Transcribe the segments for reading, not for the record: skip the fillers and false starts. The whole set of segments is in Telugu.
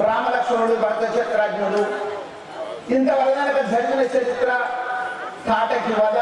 రామలక్ష్మణుడు భరత చక్రాజ్ఞుడు ఇంతవరకు జరిగిన చరిత్ర తాటకి వద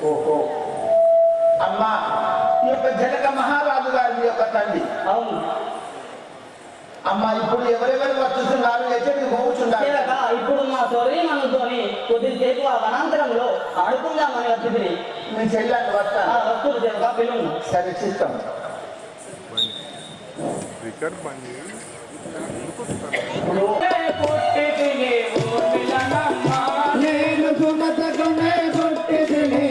ఓహో అమ్మా ఈ యొక్క జనక మహారాజు గారి యొక్క తండ్రి. అవును అమ్మా, ఇప్పుడు ఎవరెవరు వస్తున్నారు ఎక్కడికి పోవచ్చుండాలి? ఇప్పుడు మా సోదరి మనతోని కొద్దిసేపు ఆ వనాంతరంలో ఆడుకుందామని వచ్చింది. మీ చెల్లాన్ని వస్తుంది సేవక పిల్లలు. సరే చిత్తం. నేను సుమతకునే పుట్టితిని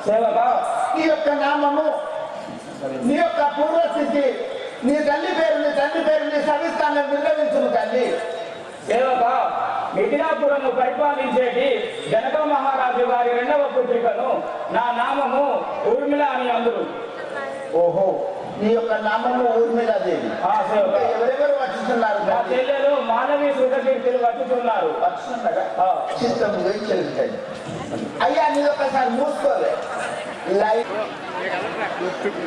సేవక నీ యొక్క నామము, నీ యొక్క పూర్వస్థితి, నీ తల్లి పేరు, నీ తండ్రి పేరు, నీ సవిస్తానం విన్నవించును తల్లి. సేవక మిథిలాపురము పరిపాలించేటి జనక మహారాజు గారి రెండవ పుత్రికను, నా నామము ఊర్మిళ అని అందరు. ఓహో, నీ యొక్క నామము ఊర్మిళాదేవి. సేవక ఎవరెవరు వచ్చుతున్నారు? నా చెల్లెలు మానవి సుఖకీర్తులు వచ్చుతున్నారు. వచ్చుతున్నారా? చిత్తం చెల్లుతాయి. అయ్యా నీ ఒక్కసారి మూసుకోలే. లైఫ్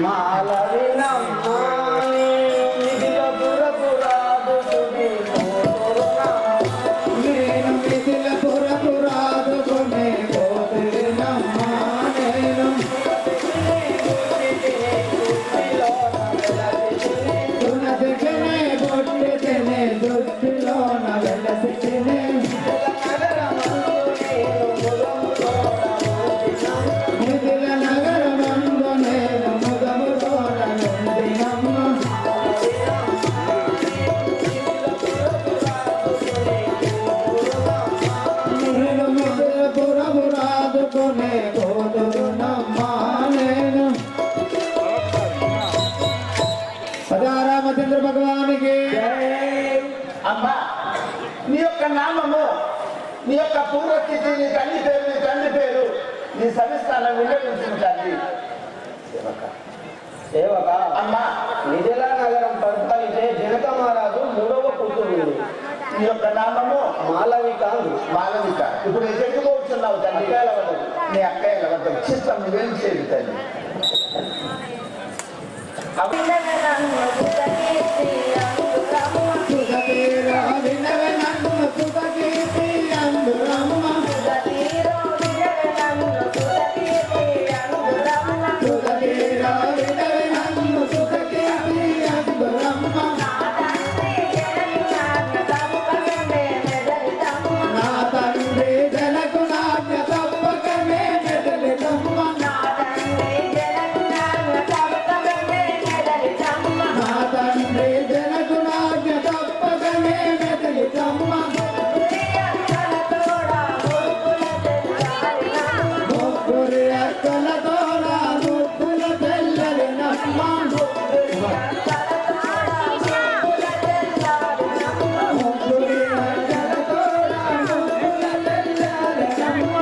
మాలవి నమ్మాని మిథిలపురపు రాజు సుధీ నేను మిథిలపురపు రాజుకునే పోతున్నమ్మా నేను. తునదిగనే బొట్టితినే దుష్టిలోన వెలసితినే. మిథిల నగరమందు నేను ముదముతోడ నుండినమ్మ. నేను మిథిలపురపు రాజుకునే పోతున్నమ్మా నేను. రామచంద్ర భగవానికి అమ్మా, నీ యొక్క నామము, నీ యొక్క పూర్వస్థితి, నీ తల్లి పేరు, నీ తండ్రి పేరు, నీ సవిస్తానం విన్నవించును తల్లి. సేవక అమ్మా, మిథిలా నగరం పరిపాలించే జనక మహారాజు మూడవ పుత్రుడు. నీ యొక్క నామము మాలవిక మాలవిక. ఇప్పుడు ఎక్కడికి పోతున్నావు తల్లి? నీ అక్కయ్యల వద్ద చిత్తం వెలిచేది తల్లి. సుధతీరా వినవే నన్ను సుధకీర్తి అందురమ్మ. సుధతీరా వినవే నన్ను సుధకీర్తి అందురమ్మ. నా తండ్రి జనకు నాజ్ఞ తప్పకమే మెదలితమ్మ. నా తండ్రి జనకు నాజ్ఞ తప్పకమే మెదలితమ్మ. ముగ్గురి అక్కల తోడ ముగ్గుల తెల్లలినమ్మ. ముగ్గురి అక్కల తోడ ముగ్గుల తెల్లలినమ్మ.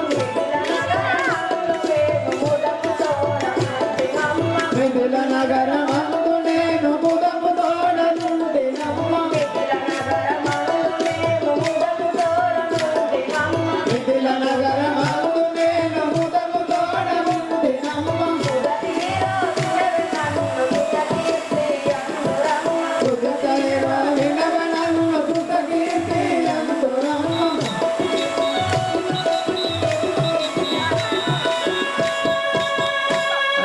మిథిల నగరమందు నేను ముదముతోడ నుండినమ్మ. మిథిల నగరమందు నేను ముదముతోడ నుండినమ్మ. సుధతీరా వినవే నన్ను సుధకీర్తి అందురమ్మ.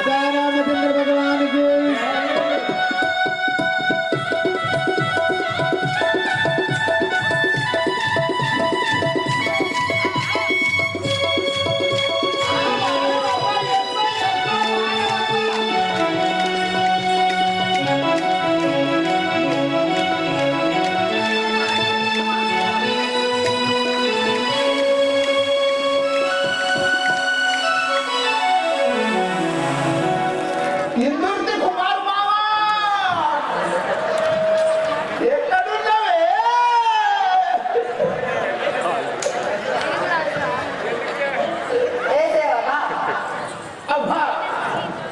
రామచంద్ర భగవానికి ఇందుర్తి కుమార్ మావా, ఎక్కడున్నావే? అబ్బా,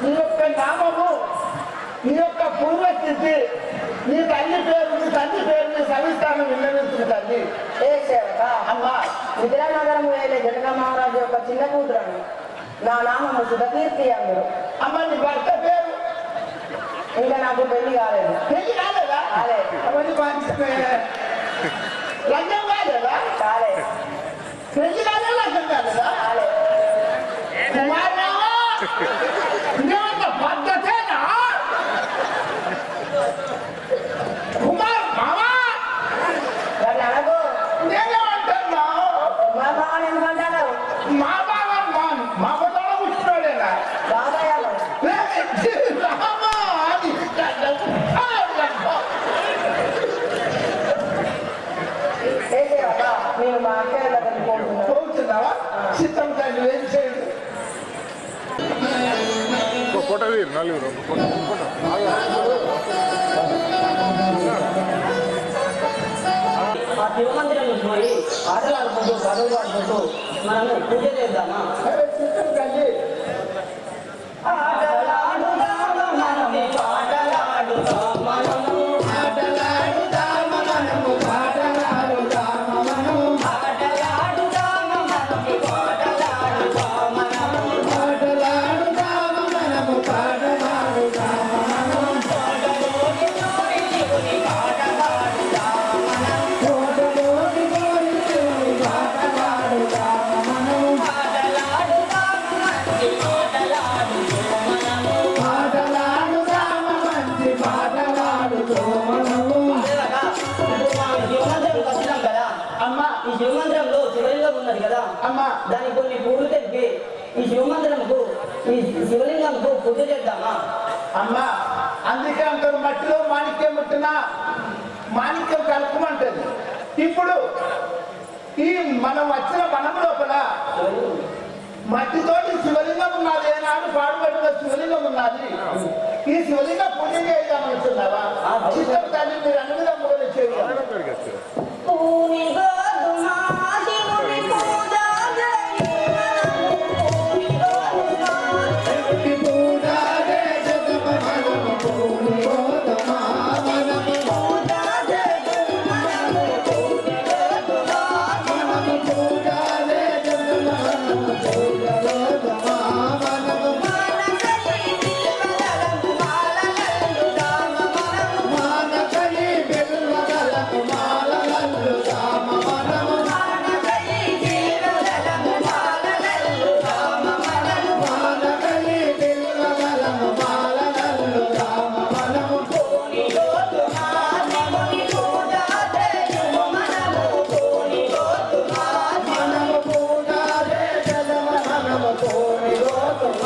నీ యొక్క నామము, నీ యొక్క పూర్వస్థితి, నీ తల్లి పేరు, నీ తండ్రి పేరు, నీ సవిస్తానం విన్నవించును తల్లి. అమ్మా, మిథిలా నగరం వేలే జనక మహారాజు యొక్క చిన్న కూతురను, నా నామము సుధకీర్తి అందరు. అమ్మ నీ భర్త పేరు? ఇంకా నాకు పెళ్లి కాలేదు. పెళ్లి కాలేదా? కాలేదు. అవన్నీ పంచితే లంచం కాలేదా? కాలే పెళ్లి కాలేదా? లంచం కాలేదా? కాలే కుమార్ మావా, ఇదేమన్నా పద్ధతేనా? కుమార్ మావా, వాడిని అనకు. నేనేమంటున్నా? మా బావని ఎందుకంటారు? మా బావ మా బొమ్మలో కూర్చున్నాడేనా? బాబాయ్ అమ్మ. రామా అని నేను మా అక్కయ్య దగ్గరికి పోతున్నాను. పోతున్నావా? చిత్తం తల్లి ఏం చేయదు. ఫోటో తీరు నలుగురు ఫోటో ఆ శివమందిరం పోయి ఆటలాడుకుంటూ పదవులు ఆడుకుంటూ మనము పూజ చేద్దామా? అరే చిత్తం తల్లి ఆటలాడుదామా మనము, పాటలాడుదామా మనము, ఆటలాడుదామ మనము పాటలాడుదామ మనము ఆటలాడుదామా మనము, పాటలాడుదామా మనము, పాటలాడుదామ మనము పాటలాడుదామ మనము తోటలోని తోడి శివుని పాటలాడుదామా మనము, తోటలోని కోరి శివుని పాటలాడుదామ మనము పాటలాడుదామా మంచి పాటలాడుదామా మనము. పాటలాడుదామ మంచి పాటలాడుతూ మనము అంతేగాక ఇప్పుడు మనం శివమందిరంకి వచ్చినాం కదా, అమ్మా ఈ శివమందిరంలో శివలింగం ఉన్నది కదా, అమ్మా దానికి కొన్ని పూలు తెప్పి ఈ శివమందిరంకు ఈ శివలింగంకు పూజ చేద్దామా? అమ్మా అందుకే అంటారు మట్టిలో మాణిక్యం పుట్టినా మాణిక్యం కలుపుమంటది. ఇప్పుడు ఈ మనం వచ్చిన వనం లోపల మట్టితోటి శివలింగం ఉన్నది, ఏనాడు పాడుబడిన శివలింగం ఉన్నది. ఈ శివలింగం పూజ చేద్దామనుకున్నావా? చిత్తం తల్లి మీరు అనుగుణం కూడా చేయాలి. పూని గోధుమా శివుని పూజ చేయుమనము, పూని గోధుమా శివుని పూజ చేసేదమ మనము పూని గోధుమ మనము పూజ చేయుమనము, పూని గోధుమా మనము పూజ చేసేదమ మనము పూజ గోధుమ మనము మానసలి బిల్వదలము మాలలందుదామ మనము, మానకలి బిల్వదలము మాలలందుదామ మనము మానసలి బిల్వదలము మాలలందుదామ మనము, మానకలి బిల్వదలము మాలలందుదామ మనము పూని గోధుమా శివుని పూజ చేయుమనము, పూని గోధుమా మనము పూజ చేసేదమ మనము పూని గోధుమ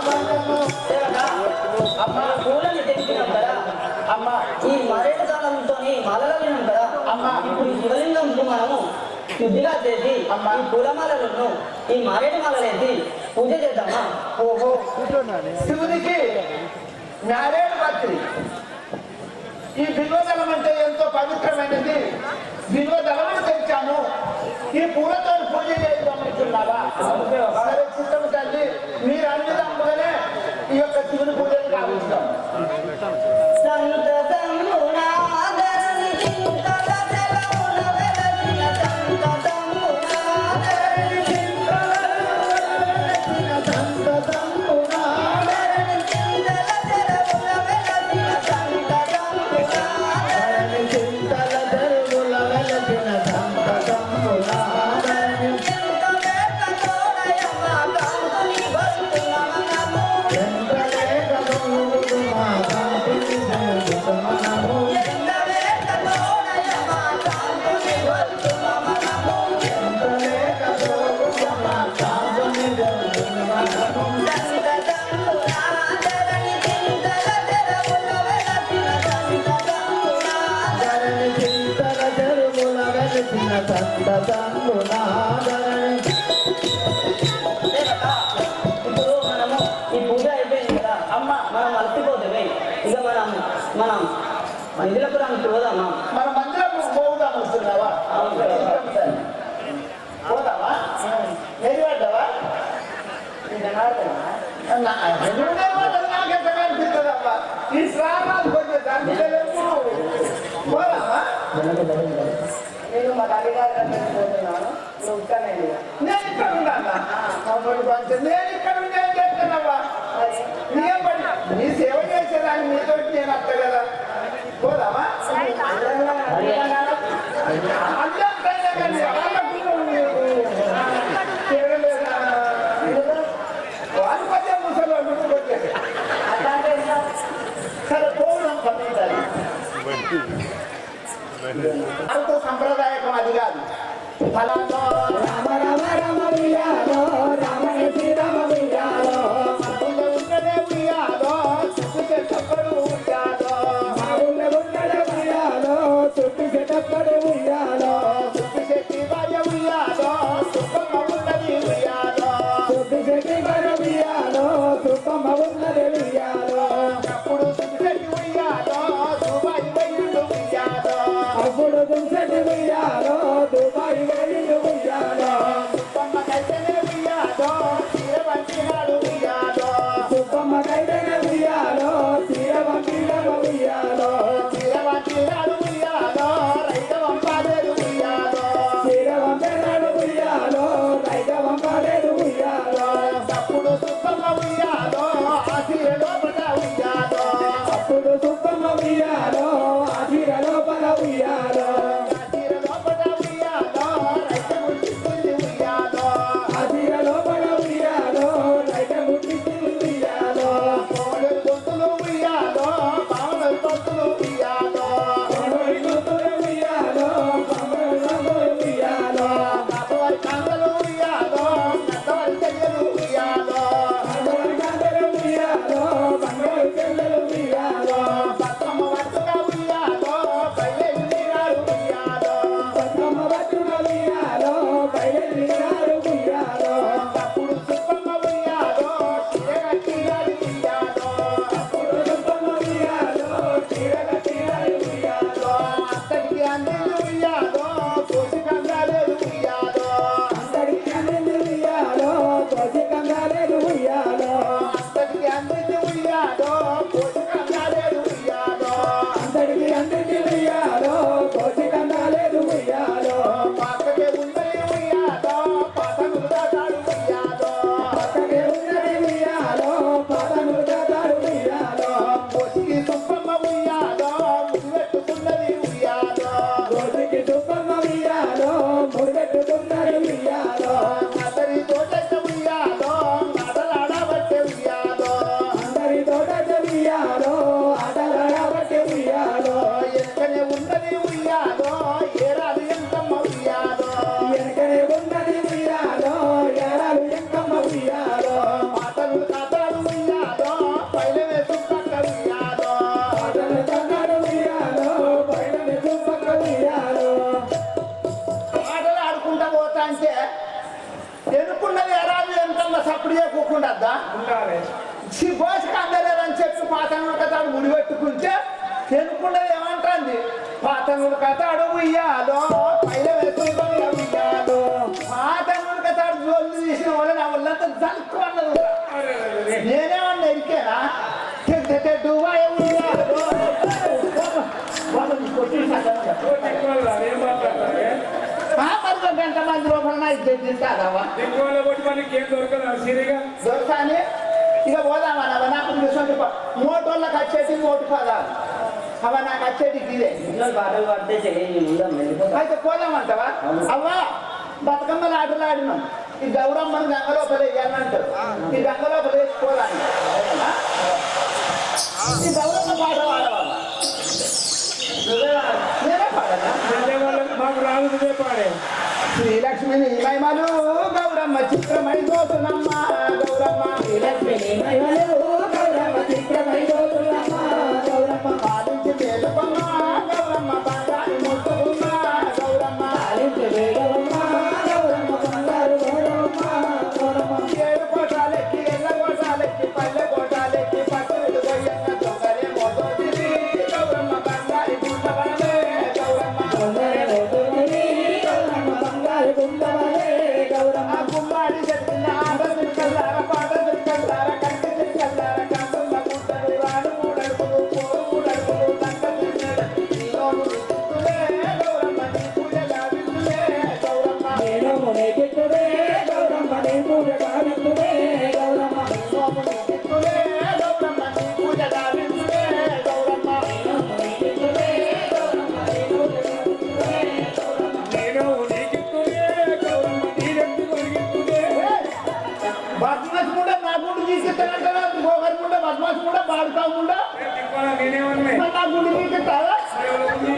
మనము అమ్మా పూలని తెంపినాం కదా, అమ్మా ఈ మరేడు కాలంతో మాలలను కదా, అమ్మా. ఇప్పుడు ఈ శివలింగంకు మనము శుద్ధిగా చేసి అమ్మా. ఈ పూలమాలను ఈ మారేడు మాలలేసి పూజ చేద్దామా? ఓహో శివునికి మ్యారేడ్ పత్రి. ఈ బిల్వదళం అంటే ఎంతో పవిత్రమైనది. బిల్వదళమును తెచ్చాను, ఈ పూలతో పూజ చేద్దామనుకున్నావా? సరే చిత్తం తల్లి మీరు అనువిధంగానే ఈ యొక్క శివుని పూజలు కావిస్తాం. సంతతమునాదరని చింతల జలమున వెలసిన సంతతమునాదరని సంతతమునాదరని చింతల జలమున వెలసిన సంతతమునాదరని చింతల దరువుల వెలసిన సంతతమునాదరని ఎంత వేట తోడయమ్మ కాంతుని గొంతున మనము, ఎంత లేక దొరుకుదు మా కాంతిని దొరుకుదు మనము ఎంత వేట తోడయమ్మ కాంతుని గొంతున మనము, ఎంత లేక దొరుకుదు మా కాంతిని దొరుకుదు మనము సంతతమునాదరని చింతల జలమున వెలసిన సంతతమునాదరని. ధరణి చింతల దరువుల వెలసిన సంతతమునాదరని ఇప్పుడు మనము ఈ పూజ అయిపోయింది కదా, అమ్మ మనం అలసిపోతుంది. ఇక మనం నిధులపురానికి పోదామా? మన మందిరం పోదాం వస్తున్నావా? అవును. చిత్తం తల్లి. పోదామా? నెరవేర్దావా? నాకెంతగా అనిపిస్తుందమ్మా ఈ శ్రావణాలు కొంచెం తగ్గితలేము. పోదామా? నేను మా తల్లిగారి దగ్గరికి పోతున్నాను, నువ్వు ఇక్కడనే ఉండు. నేను ఇక్కడ ఉన్నానా? అప్పుడు కొంచెం నేను ఇక్కడ ఉండి ఏం చేస్తున్నావా? మరి నీకేం పని? నీ సేవ చేసేదాన్ని నీతో నేను వస్తా కదా. పోదామా? అందరంగా అడిగాను. అందరం పైన కానీ వాళ్ళకు తిరగలేదా? వాళ్ళు పదే ముసలి వాళ్ళు వచ్చేది. అట్లాంటి ఎంత? సరే పోదాం పంపించాలి. అంత సంప్రదాయకం అది కాదు. ఫలానా రామ రామ రామ ఉయ్యాలో రామయ్య శ్రీరామ ఉయ్యాలో ఉన్నదే ఉయ్యాలో, చుట్టూ చెట్టప్పుడు ఉయ్యాలో, మా ఊళ్ళో ఉన్నదే ఉయ్యాలో చుట్టూ చెట్టప్పటి ఉయ్యాలో చుట్టూ చెట్టి భార్య ఉయ్యాలో, సుఖమ్మ ఉన్నది ఉయ్యాలో. చుట్టూ చెట్టి ఉయ్యాలో సుఖ సుబ్బమ్మ ఉన్నది ఉయ్యాలో అప్పుడు సుబ్బిశెట్టి ఉయ్యాలో దుబాయ్ పోయిండు ఉయ్యాలో అప్పుడు దుంసటి ఉయ్యాలో దుబాయ్ వెళ్ళి ఉయ్యాలో సుబ్బమ్మ కైతేనే ఉయ్యాలో చీరవంటినాడు ఉయ్యాలో సుబ్బమ్మ కైతేనే ఉయ్యాలో చీరవంటినాడు ఉయ్యాలో చీరవంటినాడు ఉయ్యాలో రైతవంపాలేదు ఉయ్యాలో చీరవంటినాడు ఉయ్యాలో రైతవంపాలేదు ఉయ్యాలో అప్పుడు సుబ్బమ్మ ఉయ్యాలో ఆ చీర లోపల ఉయ్యాలో అప్పుడు సుబ్బమ్మ ఉయ్యాలో ఆ చీర లోపల ఉయ్యాలో ఆ చీర లోపల ఉయ్యాలో రైత ముట్టిస్తుంది ఉయ్యాలో ఆ చీర లోపల ఉయ్యాలో రైత ముట్టించింది ఉయ్యాలో కోడలు గొంతులు ఉయ్యాలో బావల గొంతులు ఉయ్యాలో మనోడి గొంతులు ఉయ్యాలో మనోడి గొంతులు ఉయ్యాలో నత్తవారి కాంతలు ఉయ్యాలో నత్తవారి చెయ్యలు ఉయ్యాలో మనోడి గొంతులు ఉయ్యాలో మనోడి చెల్లెలు ఉయ్యాలో బతుకమ్మ వట్టుగా ఉయ్యాలో బయలు నీరాడు ఉయ్యాలో బతుకమ్మ బతుకమ్మ ఉయ్యాలో బయలుదేరారు ఉయ్యాలో అప్పుడు సుబ్బమ్మ ఉయ్యాలో చీరగట్టినాడు ఉయ్యాలో అప్పుడు సుబ్బమ్మ ఉయ్యాలో చీరగట్టినారు ఉయ్యాలో అత్తడికి అందింది ఉయ్యాలో కోసి కంగాలేదు ఉయ్యాలో అందరికి అందింది ఉయ్యాలో కోసి కంగాలేదు ఉయ్యాలో అత్తడికి అందింది ఉయ్యాలో కోసి కంగాలేదు ఉయ్యాలో అందరికి అందింది ఉయ్యాలో కోసి కంగాలేదు ఉయ్యాలో పక్కకే ఉన్నది ఉయ్యాలో పతను దాటాడు ఉయ్యాలో పక్కనే ఉన్నది ఉయ్యాలో పాదములు దాటాడు ఉయ్యాలో కోసికి సుబ్బమ్మ ఉయ్యాలో ముడిపెట్టుకున్నది ఉయ్యాలో రోజుకి సుబ్బమ్మ ఉయ్యాలో ముడిపెట్టుకున్నది ఉయ్యాలో అతని తోటైన ఉయ్యాలో నడలాడబట్టే ఉయ్యాలో అందరి తోట ఉయ్యాలో ఆటలాడబట్టే ఉయ్యాలో ఎక్కనే ఉన్నది ఉయ్యాలో ఏరాది ఎంతమ్మ ఉయ్యాలో వెనకనే ఉన్నది ఉయ్యాలో ఏడాలు ఎంకమ్మ ఉయ్యాలో పాతలు కథలు ఉయ్యాలో పైన వేసు పక్క ఉయ్యాలో ఆటలు తన్నాడు ఉయ్యాలో బయట చూపక్క ఉయ్యాలో ఆటలు ఆడుకుంటా పోతా అంటే ఎనుకున్నది ఏరాది ఎంతమ్మ సప్పుడు చేయకుండా పోషక అందలేదని చెప్పి పాతనుల కథాడు ముడిపెట్టుకుంటే ఎనుకున్నది ఏమంటుంది పాతనుల కథాడు ఉయ్యాలో పైన వేసుకుంటుంది ఉయ్యాలో పాతనుల కథాడు జోలు తీసిన వాళ్ళు నా వాళ్ళంతా జలుక్కు అన్నది నేనేమన్నా ఎరికేనా తెడ్డు ఉయ్యాలో వాళ్ళని కొట్టి మరి గంట మంది లోపల తింటారావా దొరకాని ఇక పోదామా నాకు మోటోళ్ళకి వచ్చేటి మోటు పదాలు అవ నాకు వచ్చేటి ఇదే ఇంట్లో పాటలు పాడితే చెయ్యి ఉందాం వెళ్ళిపోతాం అయితే పోదామంటావా అవ్వా బతుకమ్మలు ఆటలు ఆడినాం ఈ గౌరమ్మను గంగలోపల వేయాలంటారు ఈ గంగలోపల వేసుకోవాలని ఈ గౌరమ్మ పాట పాడవాళ్ళ నేనే పాడనా మాకు రాదు నువ్వే పాడే శ్రీలక్ష్మిని మహిమలు గౌరమ్మ చిత్రమై దోతునమ్మ గౌరమ్మ లక్ష్మిని మహిమలు గౌరమ్మ చిత్రమై గౌరమ్మ గౌరమ్మ పాలించి మేలుకొమ్మ గౌరమ్మ బంగారు ముట్టుకుమ్మ గౌరమ్మ పాలించే వేగవమ్మ గౌరమ్మ బంగారు గౌరమ్మ గౌరమ్మ 7 కోటాలెక్కి ఎల్ల కోటాలెక్కి పల్లె కోటాలెక్కి పట్టులు గొయ్యంగా దొంగలే మోదోదిరి గౌరమ్మ బంగారు గుండవలే గౌరమ్మ తొందర లోతుని గౌరమ్మ బంగారు గుండవలే గౌరమ్మ గుమ్మాడి చెట్టిన ఆటలు కల్లార పాటలు కల్లార కంటి కల్లార కంటున్న గుంటలు రాడు మూడడుగులు పోరు మూడడుగులు దండలు నీలోను విత్తులే గౌరమ్మ నీ పూజగా విత్తులే గౌరమ్మ నేను మునిగిట్టుడే గౌరమ్మ నీ పూజగా విత్తుడే గౌరమ్మ నీలోను విత్తులే గౌరమ్మ నీ పూజగా విత్తులే గౌరమ్మ మునిగిట్టుడే గౌరమ్మ నీ పూజగా విత్తుడే గౌరమ్మ నేను మునిగిట్టుడే గౌరమ్మ నీ రెడ్డి మునిగిట్టుడే బద్మాస్ కూడా నా గుండు తీసుకెళ్తానంటారా ఇంకొకరి కూడా బద్మాస్ కూడా బాడుతావు కూడా నా గుండు తీసుకెళ్తారా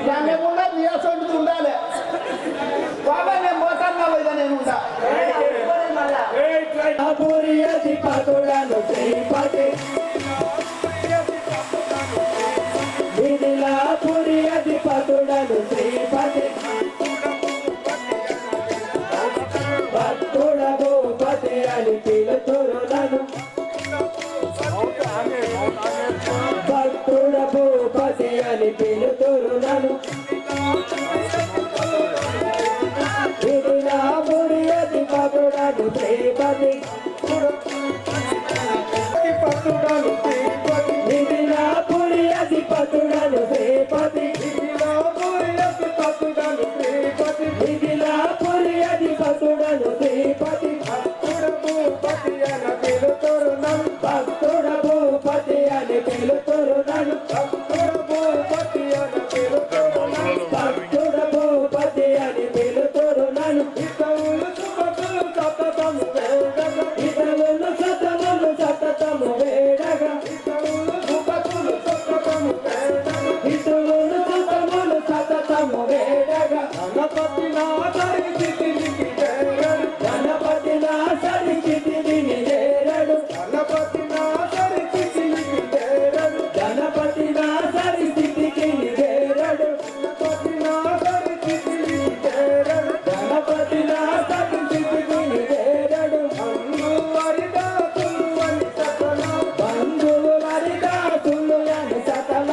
దాన్ని కూడా నీరసండి ఉండాలి బాబా నేను పోతాను లేదా నేను ఉంటా పూరి అది పతులను శ్రీపతి విధిలా పూరి అది పతులను శ్రీపతి భక్తుడ భూపతి అని పిలుతురులను భక్తుడ భూపతి అని పిలుతురు నన్ను భక్తుడ భూపతి అని పిలుతురు నన్ను భక్తుడ భూపతి అని పిలుతురు నన్ను హితములు సుఖములు సతతము వేడగా హితములు సతములు సతతము వేడగా హితములు సుఖములు సతతము వేడగా హితములు సుఖములు సతతము వేడగా గణపతి నా సరి చితికి చేరడు గణపతి నా సరి చితికి చేరడు గణపతి నా సరి చితికి చేరడు గణపతి నా సరి చితికి చేరడు గణపతి నా సరి చితికి చేరడు గణపతి నా సరి చితికి చేరడు బంధువు హరిదాసులు అని సకల బంధువు హరిదాసులు అని సకల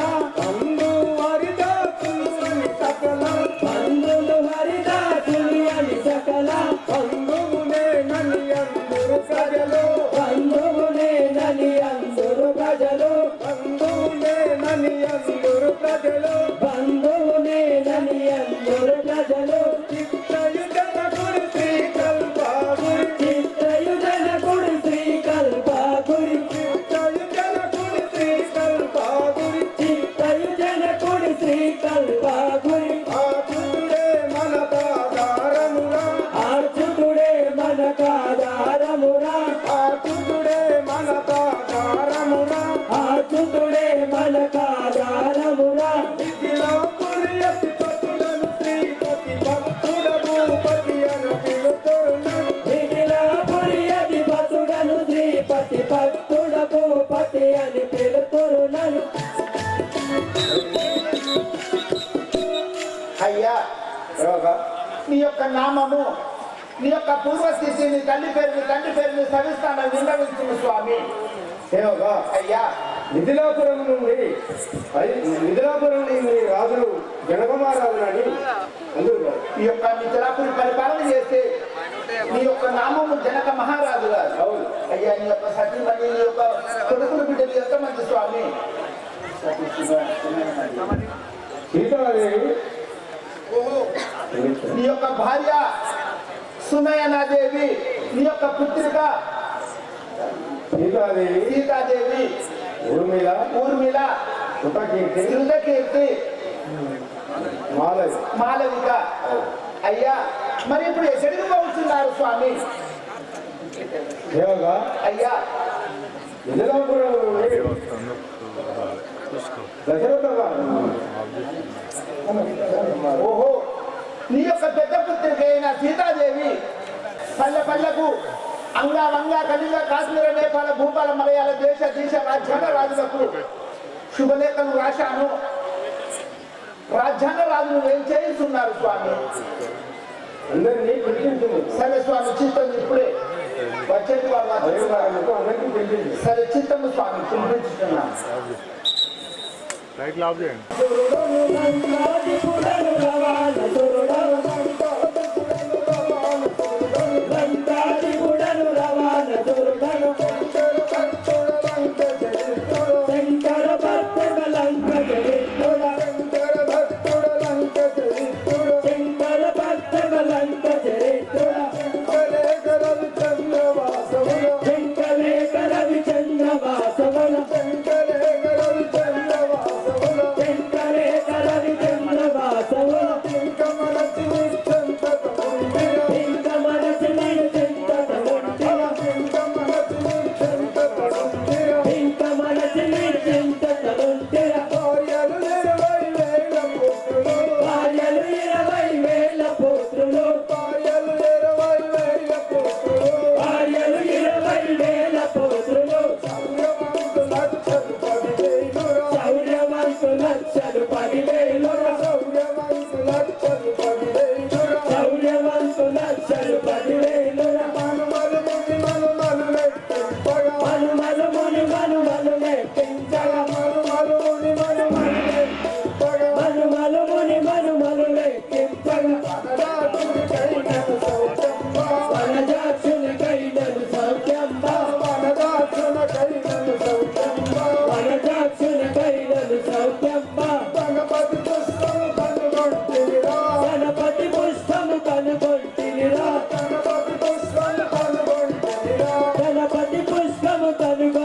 బంధువులు హరిదాసులు అని సకల బంధువునే నని అందరు ప్రజలు బంధువునే నని అందరు ప్రజలు బంధువునే నని అందరు ప్రజలు బంధువునే నని అందరు ప్రజలు చిత్తయుజన గుడి శ్రీ కల్పాగుడి చిత్తయుజన గుడి శ్రీ కల్పాగుడి చిత్తయుజన గుడి శ్రీ కల్పాగుడి చిత్తయుజన గుడి శ్రీ కల్పాగుడి ఆర్చుడే మన కాదారమురా ఆర్చుడే మన కాదారమురా ఆర్చుడే మన కాదారమురా ఆర్చుడే మన కాదారమురా విధిలో పురియతి పతులను శ్రీపతి భక్తుడ భూపతి అని పిలుతురును విధిలో పురియతి పతులను శ్రీపతి భక్తుడ భూపతి అని పిలుతురునను అయ్యా నీ యొక్క నామము నీ యొక్క పూర్వస్థితి నీ తల్లి పేరు నీ తండ్రి పేరుని సవిస్తానని విన్నవిస్తున్న స్వామి సేవగా అయ్యా మిథిలాపురం నుండి మిథిలాపురం నుండి రాజులు జనకుమారాజులని అందరూ ఈ యొక్క మిథిలాపురి పరిపాలన చేస్తే నీ యొక్క నామము జనక మహారాజు గారు అవును అయ్యా నీ యొక్క సతీమణి నీ యొక్క కొడుకులు బిడ్డలు ఎంతమంది స్వామి సీతాదేవి నీ యొక్క భార్య సునయనాదేవి నీ యొక్క పుత్రిక సీతాదేవి సీతాదేవి ఊర్మిళ ఊర్మిళ కృతకీర్తి కృతకీర్తి మాలవి మాలవిక అయ్యా మరి ఇప్పుడు ఎక్కడికి పోతున్నారు స్వామి సేవగా అయ్యా మిథిలాపురం నుండి దశరథ ఓహో నీ యొక్క పెద్ద పుత్రిక అయిన సీతాదేవి పల్లె పల్లెకు అంగా వంగా కలిగ కాశ్మీర నేపాల భూపాల మలయాళ దేశ రాజ్యాంగ రాజులకు శుభలేఖలు రాశాను రాజ్యాంగ రాజులు ఏం చేయిస్తున్నారు స్వామి అందరినీ పిలిపించింది సరే స్వామి చిత్తం ఇప్పుడే వచ్చేది వాళ్ళు అందరికీ పిలిపించింది సరే చిత్తము స్వామి పిలిపించుతున్నాను లైట్లు ఆఫ్ చేయండి శంకర భక్తుడ లంక చరిత్రుడ శంకర భక్తుడ లంక చరిత్రుడ శంకర భక్తుడ లంక చరిత్రుడ శంకరేకర విచంద్రవాసముల శంకరేకర విచంద్రవాసముల శంకరేకర విచంద్రవాసముల శంకరేకర విచంద్రవాసముల ఇంకమనచి నిశ్చంతత ఉండిర ఇంకమనచి నిశ్చంతత ఉండిర ఇంకమనచి నిశ్చంతత ఉండిర ఇంకమనచి నిశ్చంతత ఉండిర భార్యలు 20,000 పుత్రులు భార్యలు 20,000 పుత్రులు భార్యలు 20,000 పుత్రులు భార్యలు 20,000 పుత్రులు సంగమంతులకు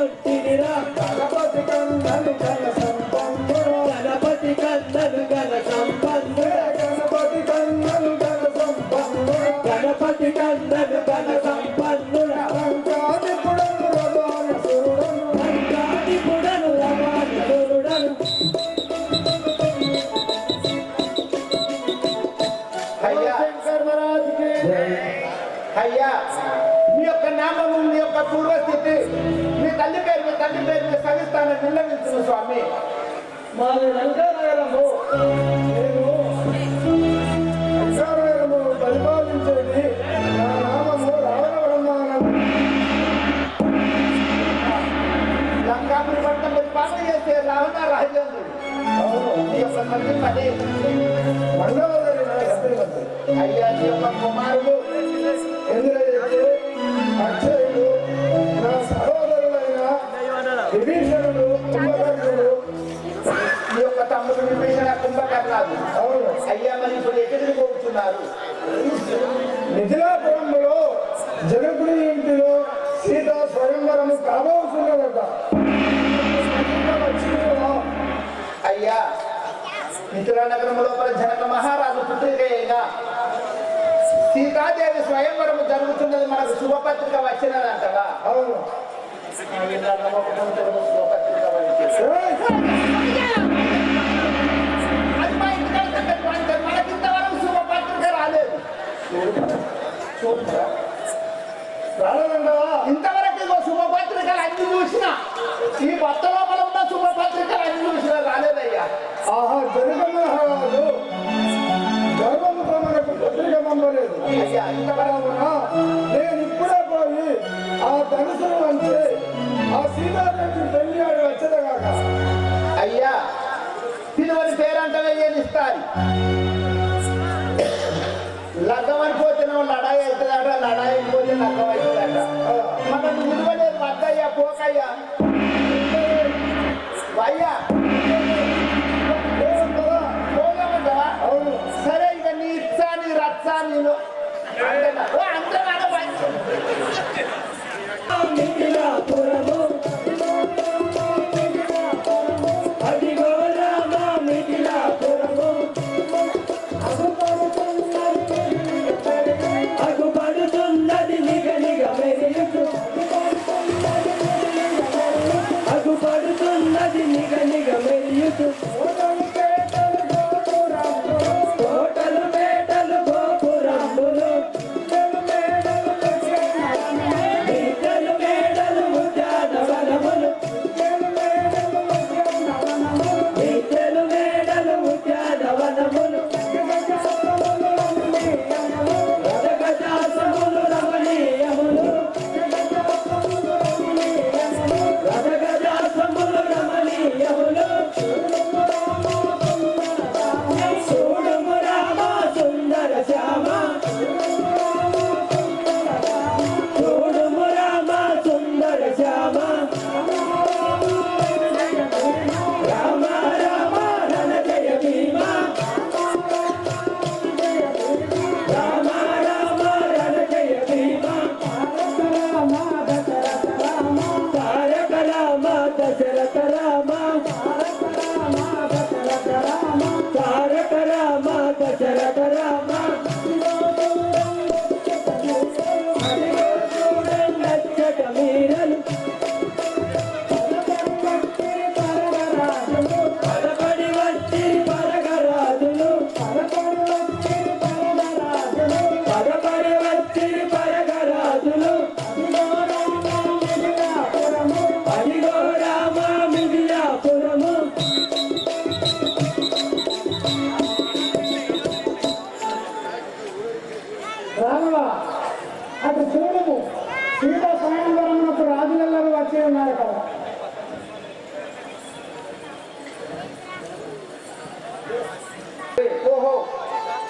కొట్టినిరా గణపతి కన్నను గణ సంపన్నుడా గణపతి కన్నను గణ సంపన్నుడా గణపతి కన్నను గణ సంపన్నుడా గణపతి కన్నను గణ సంపన్నుడా లంకాధిపుడను రమాసురుడను లంకాధిపుడను రమాసురుడను అయ్యా శంకర్ మహారాజ్కి అయ్యా మీ యొక్క నామము మీ యొక్క పూర్వస్థితి మీ తల్లి పేరు మీ సవిస్తాను విన్నవించును స్వామి. మాది లంకానగరము. నేను అక్షరాలను పరిపాలించేది నా నామము రావణ బ్రహ్మానంద లంకాపురి పట్టణం పరిపాలన చేసే రావణ రాజేంద్రుడు ఈ యొక్క తల్లి పదే మండవదరి నా గద్దె అయ్యా నీ యొక్క కుమారుడు ఎందుకంటే అక్షయుడు నా సహోదరులైన విభీషణుడు కుంభకర్ణుడు ఈ యొక్క తమ్ముడు విభీషణ కుంభకర్ణాలు అవును అయ్యా మరి ఇప్పుడు ఎక్కడికి పోతున్నారు? మిథిలాపురంలో జనకుడి ఇంటిలో సీత స్వయంవరము కాబోతున్నదట. అయ్యా మిథులా నగరం లోపల జనక మహారాజు పుత్రికయ్యగా సీతాదేవి స్వయంవరము జరుగుతున్నది, మనకు శుభపత్రిక వచ్చినదంటగా. అవును శుభపత్రిక అది మా ఇంటికాడ సంగతి వాడితే మనకింతవరకు శుభపత్రిక రాలేదు. చూడరా రాలేదంటావా? ఇంతవరకు ఇగో శుభపత్రికలు అన్ని చూసిన, ఈ కొత్త లోపల ఉన్న శుభపత్రికలు అన్ని చూసిన రాలేదయ్యా. ఆహా జనక మహారాజు గర్వముతో మనకు పత్రిక పంపలేదు. అయ్యా ఇంతవరకు కావున నేను ఇప్పుడే పోయి ఆ ధనుసును వంచి ఆ సీతాదేవి పెళ్లి ఆడి వచ్చేదగాక. అయ్యా పిలువని పేరంటనే ఏనిస్తారు. లగ్గం అయిపోతేనే లడాయి అవుతుందట, లడాయి అయిపోతే లగ్గం అవుతుందట. మనం విలువలేదు వద్దయ్యా, పోకయ్యా అయ్యా పోదామంటావా? అవును సరే ఇక నీ ఇచ్చా నీ రచ్చా నేను అంతేనా మిథిలాపురము అదిగో రామ మిథిలాపురము అగుపడుతున్నది నిగ నిగ మెరియుచు అగుపడుతున్నది నిగ నిగ మెరియుచు కోటలు మేటలు గోపురములు మిద్దెలు మేడలు ఉద్యానవనములు మిద్దెలు మేడలు ఉద్యానవనములు రథగజాసములు రమణీయములు రథగజాసములు రమణీయములు చూడుము రామ సుందర శ్యామ చూడుము రామ సుందర శ్యామ రామ రామ రణ జయ భీమ రామ రామ రణ జయ భీమ తారక రామ దశరథ రామ తారక రామ దశరథ రామ అదిగో చూడండచ్చట మీరలు పరపడి వచ్చి పరగరాజులు పరపడి వచ్చి పరగరాజులు అదిగో రామ మిథిలాపురము రాఘవ అటు చూడము సీత స్వయంవరమునకు రాజులెల్లరూ వచ్చి ఉన్నారు కదా. ఓహో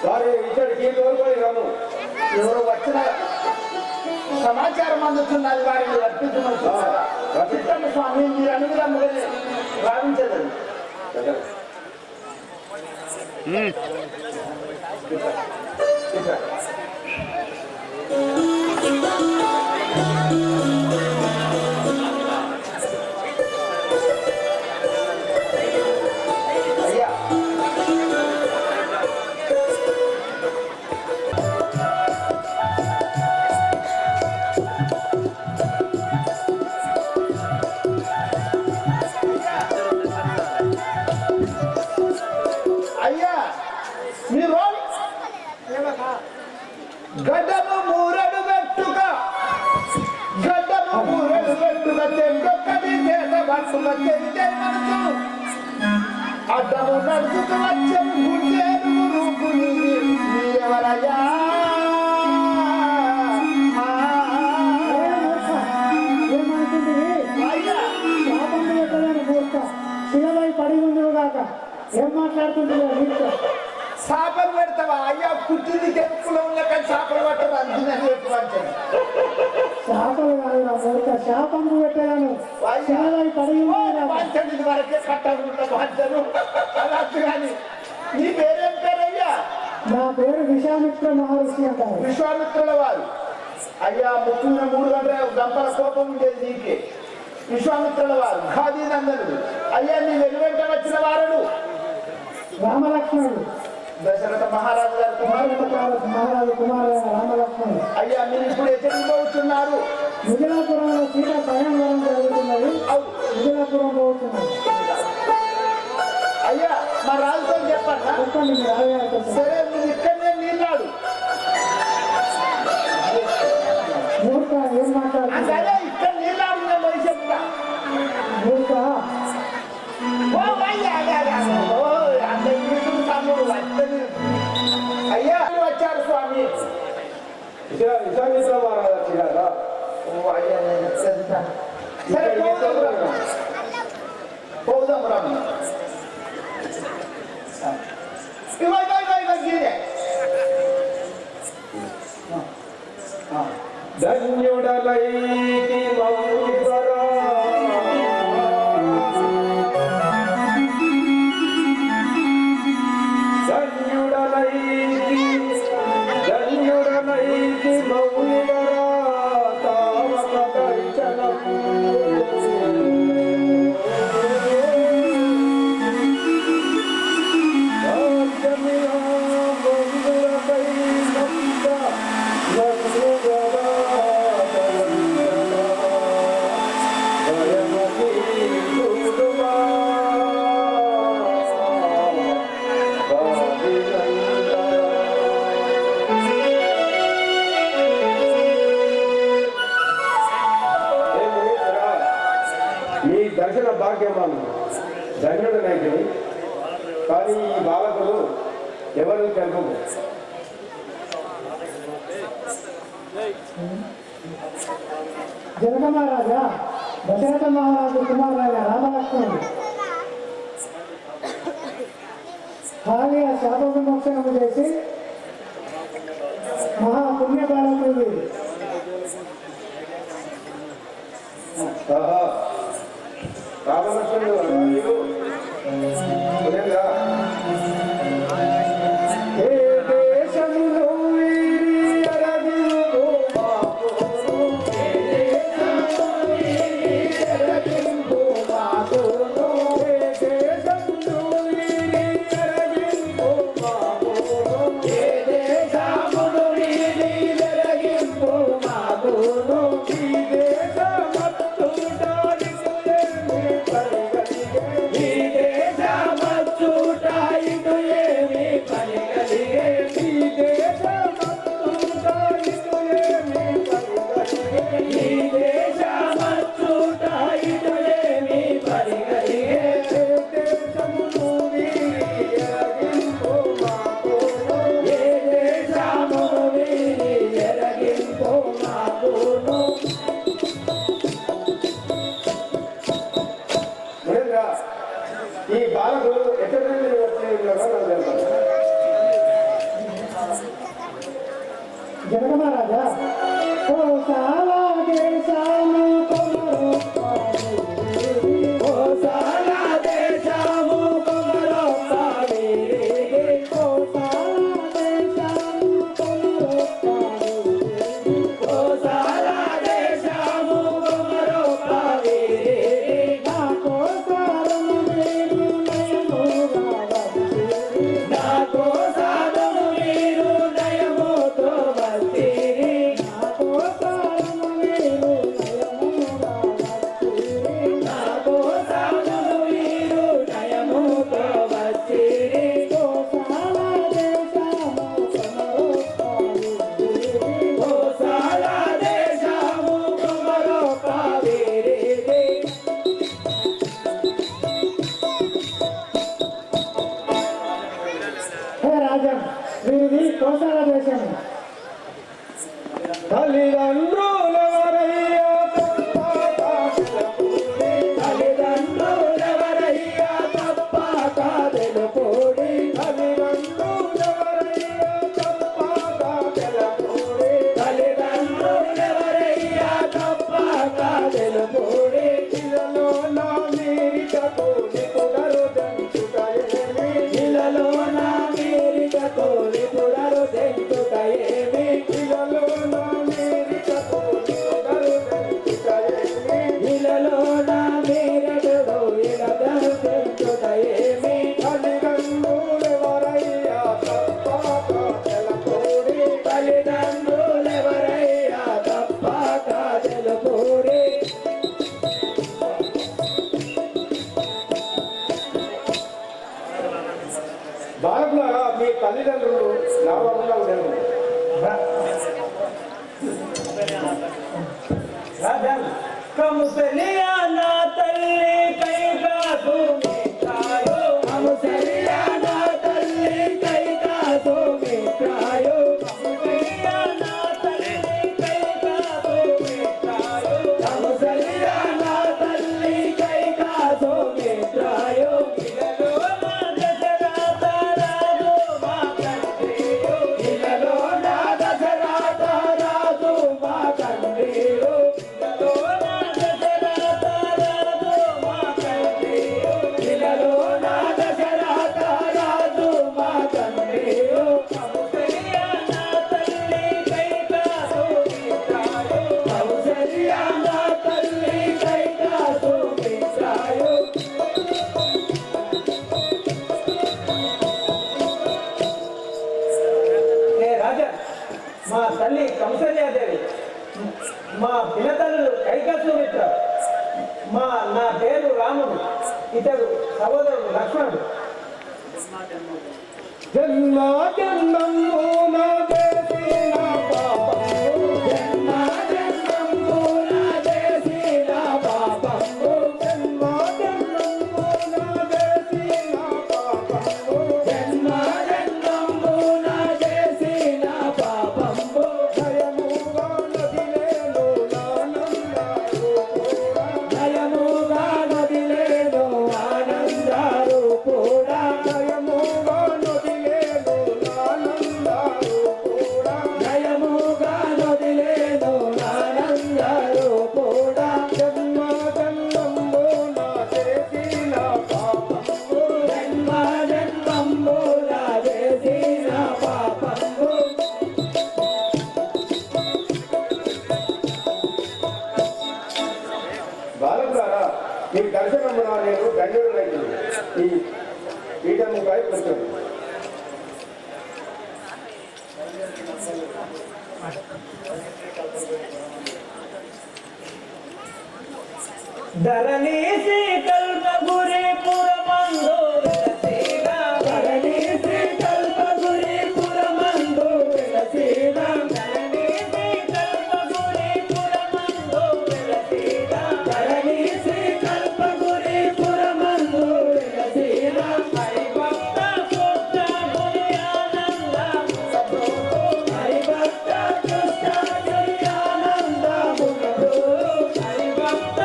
వారు ఇక్కడికి తోలుకొని రాము. ఎవరు వచ్చిన సమాచారం అందుతున్నది, వారిని రప్పించమనుకున్నారా? రప్పించండి స్వామి, మీరు అనుగుణముగానే భావించలేదు. పట్టుకొచ్చే మనసు అడ్డము నడుచుకు వచ్చే గుండెలు రూపు నీవెవరయ్యా పడి ఉంది కాక ఏం మాట్లాడుతుంటున్నావు? చేపలు పెడతావా అయ్యా? పుట్టింది తెలుపులో కానీ చేపలు పట్టరు అంటున్నాను ఎక్కువ చేపలు కాదు చేపంపు పెట్టాను పడి పంచండి వరకే కట్టాలనుకుంటా పంచను కానీ నీ పేరేం పేరయ్యా? నా పేరు విశ్వామిత్ర మహర్షి అంటారు. విశ్వామిత్రుల వారు అయ్యా ముఖ్యమైన 3 గంటల గంపల కోపం ఉండేది నీకే. విశ్వామిత్రుల వారు ఖాదీ నందనుడు అయ్యా. నీ వెనువెంట వచ్చిన వారుడు రామలక్ష్మణుడు, దశరథ మహారాజు గారు మహారాజు కుమారుడు రామలక్ష్మణుడు. అయ్యా మీరు ఇప్పుడు ఎక్కడికి పోతున్నారు? మిథిలాపురంలో సీతా స్వయంవరం జరుగుతున్నది. మిథిలాపురం పోతున్నారు. అయ్యా మా రాజుతో చెప్పండి. చెప్పండి మీ రాజుగారితో. సరే మీరు ఇక్కడనే నీళ్ళాడు మూర్ఖ ఏం మాట్లాడుతున్నారు? సరే ఇక్కడ నీళ్ళాడు పోయి చెప్తా. మూర్ఖ అయ్యా వచ్చారు స్వామి. విశ్వామిత్ర మహారాజు వచ్చినారా? అయ్యా నేను సరే పోదాం రమ్మ. ధన్యుడలైతి మౌవరా ధన్యుడలైతి మౌవరా తావక దర్శనము ఈ దర్శన భాగ్యమాను ధన్యుడనైతే కానీ ఈ బాలకులు ఎవరు కనుక జనక మహారాజా దశరథ మహారాజు కుమారుడైన రామలక్ష్మణుడు హాయిగా శాప విమోచనము చేసి మహాపుణ్య బాలకుడు. రామలక్ష్మణుడు ఈ బాలకులు ఎక్కడి నుంచి జనక మహారాజా కోసల దేశము తల్లిదండ్రులెవరయ్యా తప్ప కాదెలపూడి తల్లిదండ్రులెవరయ్యా తప్ప కాదెలపూడి తల్లిదండ్రులెవరయ్యా తప్ప కాదెలపూడి తల్లిదండ్రులెవరయ్యా తప్ప కాదెలపూడి ఇలలో నా మీరికకు నిపుడరు దంచుటయేమి ఇలలో నా మీరికకు నిపుడరు దంచుటయేమి ఇలలో నా మీరికకు నిపుడరు దంచుటయేమి ఇలలో నా మీరడు ఇడదరు దంచుటయేమి తల్లిదండ్రులెవరయ్యా తప్ప కాదెలపూడి తల్లిదండ్రులెవరయ్యా తప్ప కాదెలపూడి బాలకులారా మీ తల్లిదండ్రులు నా వల్ల ఉండరు కముసలియా నా తల్లి కైకాసు మిత్రాయో కముసలియా నా తల్లి కైకాసు మిత్రాయో కముసలియా నా తల్లి కైకాసు మిత్రాయో కముసలియా నా తల్లి కైకాసు మిత్రాయో ఇలలో నా దశరథ రాజు మా తండ్రియో ఇలలో నా దశరథ రాజు మా తండ్రియో మా తల్లి కౌసల్యాదేవి, మా పినతల్లులు కైకసుమిత్ర, నా పేరు రాముడు, ఇతడు సహోదరుడు లక్ష్మణుడు. జన్మ జన్మము నా చేసిన పాపము జన్మ జన్మము నా చేసిన పాపము జన్మ జన్మము నా చేసిన పాపము జన్మ జన్మము నా చేసిన పాపము భయముగా నదిలేను ఆనందారు కూడా భయముగా నదిలేను ఆనందారు కూడా భయముగా నదిలేను ఆనందారు కూడా భయముగా నదిలేను ఆనందారు కూడా జన్మ జన్మము నా చేసిన పాపము జన్మ జన్మము నా చేసిన పాపము బాలకులారా మీ దర్శనమున నేను దండలు రైతులు ఈ పీఠముపై కూర్చోండి. ధరణీసి కల్పగురి పురమందు వెలసిన ధరణీసి కల్పగురి పురమందు వెలసిన ధరణీసి కల్పగురి పురమందు వెలసిన ధరణీసి కల్పగురి పురమందు వెలసిన హరిభక్త కృష్ణ గురి ఆనంద హరిభక్త కృష్ణ గురి ఆనంద హరిభక్త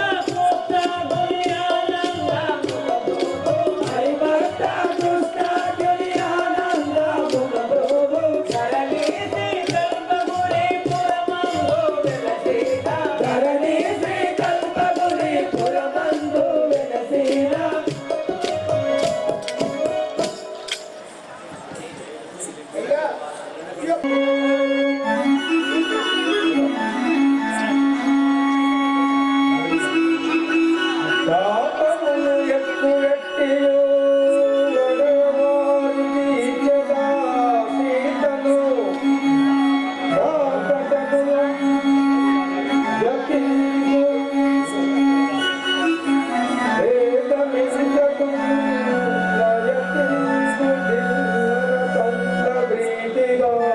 పాపములు ఎక్కువెట్టియో వడవారికి ఇచ్చగా సీతను దాటటను జపించు వేదమించకు లయతించు దిల్లర తంత్ర ప్రీతిగాను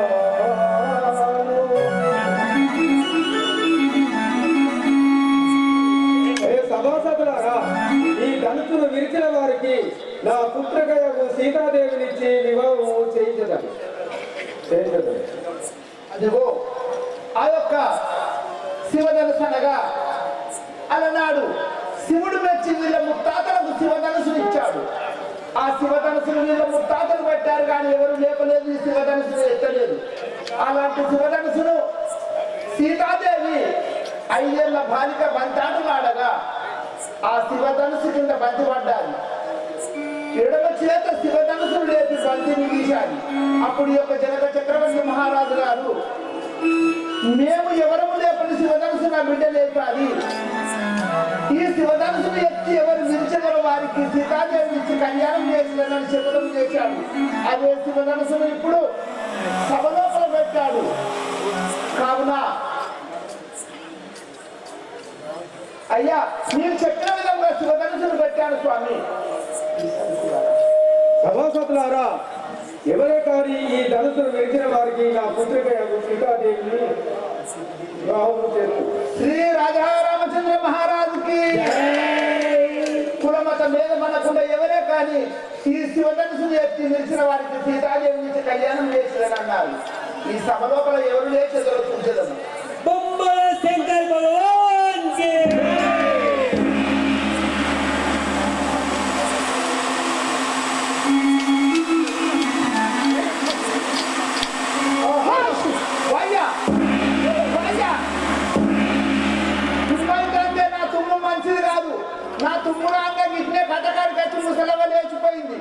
సభాసదులారా ఈ ధనుసును విరిచిన వారికి నా పుత్రకయకు సీతాదేవినిచ్చి వివాహం చేయించదాను. ఏంటది? అదిగో ఆ యొక్క శివధనుసు అనగా అలనాడు శివుడు మెచ్చి వీళ్ళ ముత్తాతలకు శివధనుసును ఇచ్చాడు. ఆ శివధనుసును వీళ్ళ ముత్తాతలు పెట్టారు కానీ ఎవరు లేపలేదు, ఈ శివధనుసును ఎత్తలేదు. అలాంటి శివధనుసును సీతాదేవి 5 ఏళ్ల బాలిక బంతాటలాడగా ఆ శివధనుసు కింద బంతి పడ్డారు. ఎడమ చేత శివధనుసును లేపి బంతిని గీశారు. అప్పుడు ఈ యొక్క జనక చక్రవర్తి మహారాజు గారు, మేము ఎవరము లేపని శివధనుసు నా బిడ్డ లేపాలి, ఈ శివధనుసును ఎత్తి ఎవరు విరిచగల వారికి సీతాదేవి ఇచ్చి కళ్యాణం చేసిందని శపథం చేశాడు. అదే శివధనుసును ఇప్పుడు సభలోపల పెట్టాడు. కావున అయ్యా మీరు చెప్పిన విధంగా శివధనుసును పెట్టాను స్వామి. సభాసతులారా, ఎవరే కానీ ఈ ధనుసును గెలిచిన వారికి నా పుత్రిక సీతాదేవిని వివాహం చేస్తూ శ్రీ రాజారామచంద్ర మహారాజుకి కులమత మీద మనకుండా ఎవరే కానీ ఈ శివధనుసును ఎత్తి నిలిచిన వారికి సీతాదేవి నుంచి కళ్యాణం చేసేదని అన్నారు. ఈ సభ లోపల ఎవరు లేచేదో చూసేదను. శంకర్ భగవాన్ కి వాయ్యా వాయ్యా తుమ్మంటే నా తుమ్ము మంచిది కాదు. నా తుమ్ము రాగా ఇట్నే కట్టకాడికి తుమ్ము సెలవ లేచిపోయింది.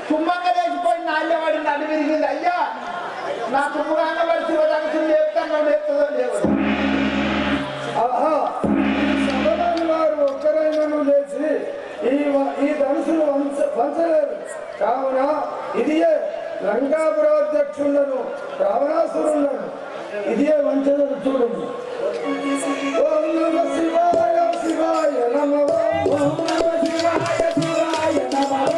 తుమ్మంగా లేచిపోయింది, నాళ్ళేవాడి నన్ను విరిగింది. అయ్యా నా తుమ్ము రాగా వాడి శివధనుసును లేపుతాను, లేపుతుందో లేవు. ఆహా, సభలోని వారు ఒక్కరైనా లేచి ఈ ధనుసును వంచలేరు. కావున ఇదియే లంకాపురాధ్యక్షులను రావణాసురులను ఇదియే వంచలను చూడండి. ఓం నమ శివాయ శివాయ నమః. ఓం నమ శివాయ శివాయ నమః.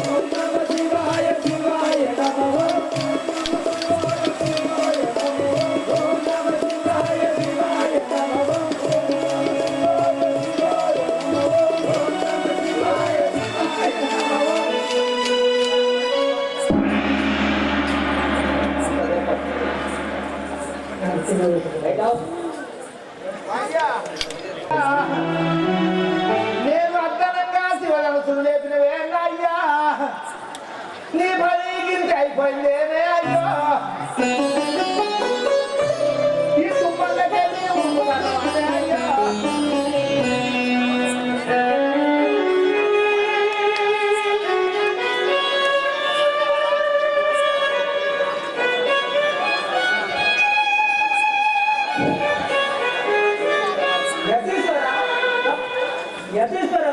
ఓం నమ శివాయ శివాయ నమః. నేను అర్థనంగా శివధనుసును లేపినవే అయ్యా, నీ పని గింటి అయిపోయిందేనే అయ్యో. ఈ తుమ్మలకెళ్ళి ఉంటున్నాను అనే అయ్యా. యతీశ్వర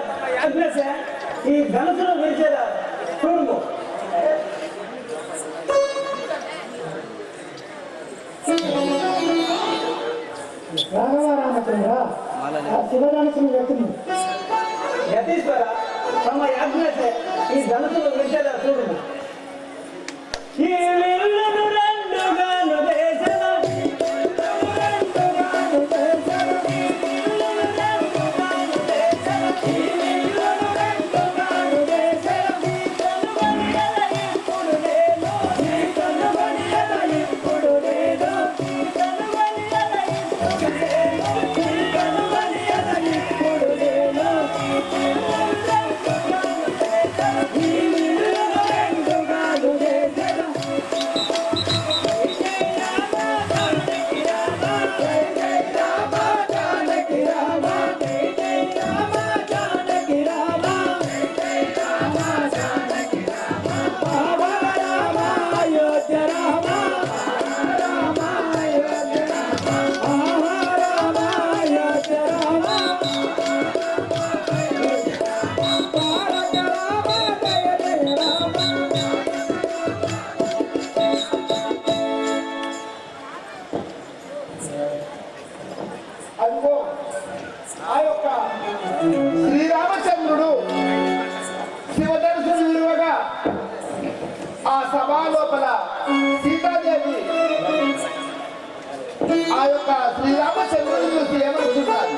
ఈ ధనుసును విరిచేదా చూడు. రాఘవరామచంద్ర, ఆ శివధనుసును వెతుము. యతీశ్వర తమ యాజ్ఞసే ఈ ధనుసును విరిచేదా చూడు. ఈ విల్లును రెండుగాను వేసెదా, అదిగో ఆ యొక్క శ్రీరామచంద్రుడు శివధనుసును విలువగా ఆ సభా లోపల సీతాదేవి ఆ యొక్క శ్రీరామచంద్రుని చూసి ఏమనుకున్నారు?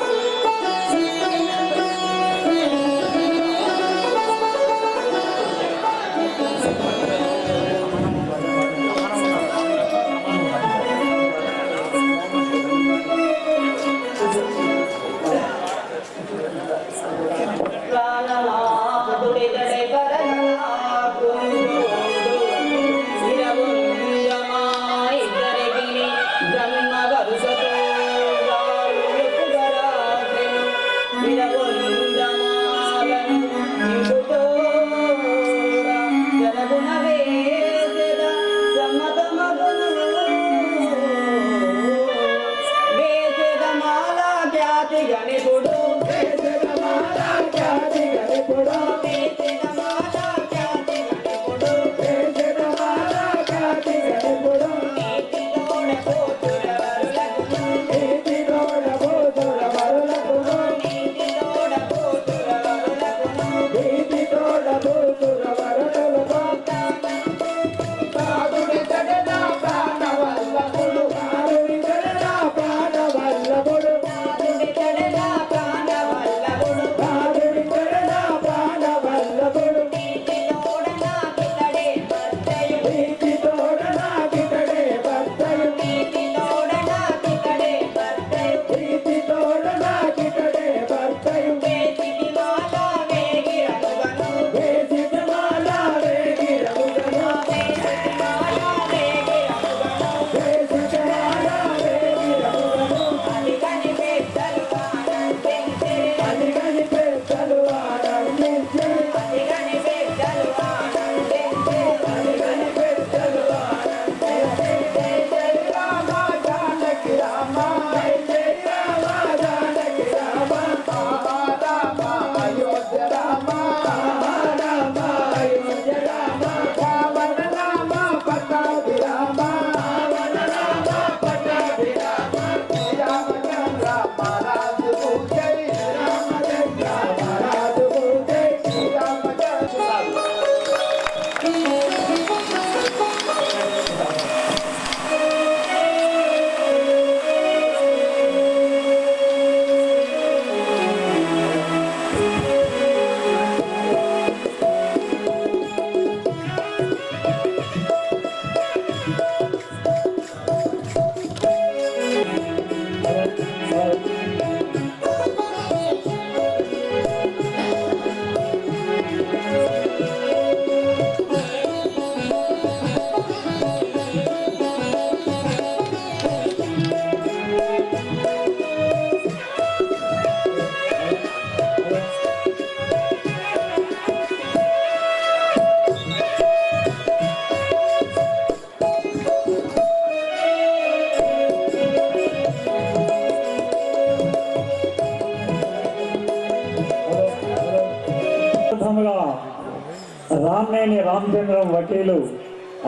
రామనేని రామచంద్రం వకీలు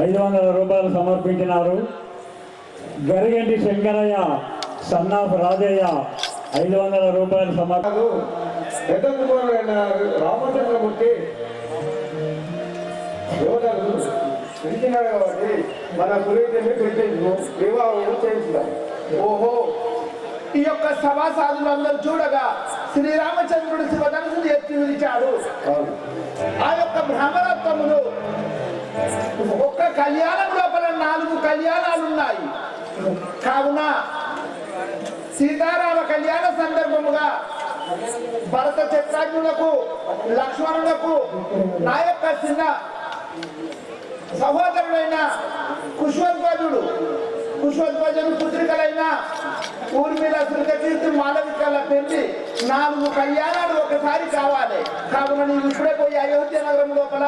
500 రూపాయలు సమర్పించినారు. గరిగంటి శంకరయ్య సన్నాఫ్ రాజయ్య 500 రూపాయలు పెద్ద కుమారుడైన రామచంద్రమూర్తి యువతలు పిలిచినాడు కాబట్టి మన పురోహితుని పిలిచించు వివాహం చేయించుదాం. ఓహో, ఈ యొక్క సభాసాధులందరూ చూడగా శ్రీరామచంద్రుడు శివధనుసును ఎత్తి నిలిచాడు. ఆ యొక్క బ్రహ్మరత్వములు ఒక్క కళ్యాణం లోపల 4 కళ్యాణాలు ఉన్నాయి. కావున సీతారామ కళ్యాణ సందర్భముగా భరత చక్రాజ్ఞులకు లక్ష్మణులకు నా యొక్క చిన్న సహోదరుడైన కుష్వధ్వజుడు పుత్రికలైన ఊర్మిళ శృతకీర్తి మాళవికల పెళ్లి 4 కళ్యాణాలు ఒకసారి కావాలి. కావున నీవు ఇప్పుడే పోయి అయోధ్య నగరం లోపల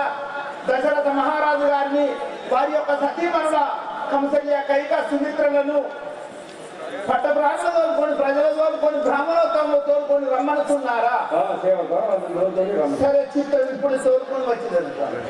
దశరథ మహారాజు గారిని వారి యొక్క సతీమణుల కంసల్య కైక సుమిత్రలను పట్టబ్రాహ్మణ తోలుకొని ప్రజల తోలుకొని బ్రాహ్మణోత్తములు తోలుకొని రమ్మనుతున్నారా? సరే చిత్తం ఇప్పుడు తోలుకొని వచ్చింది. వారు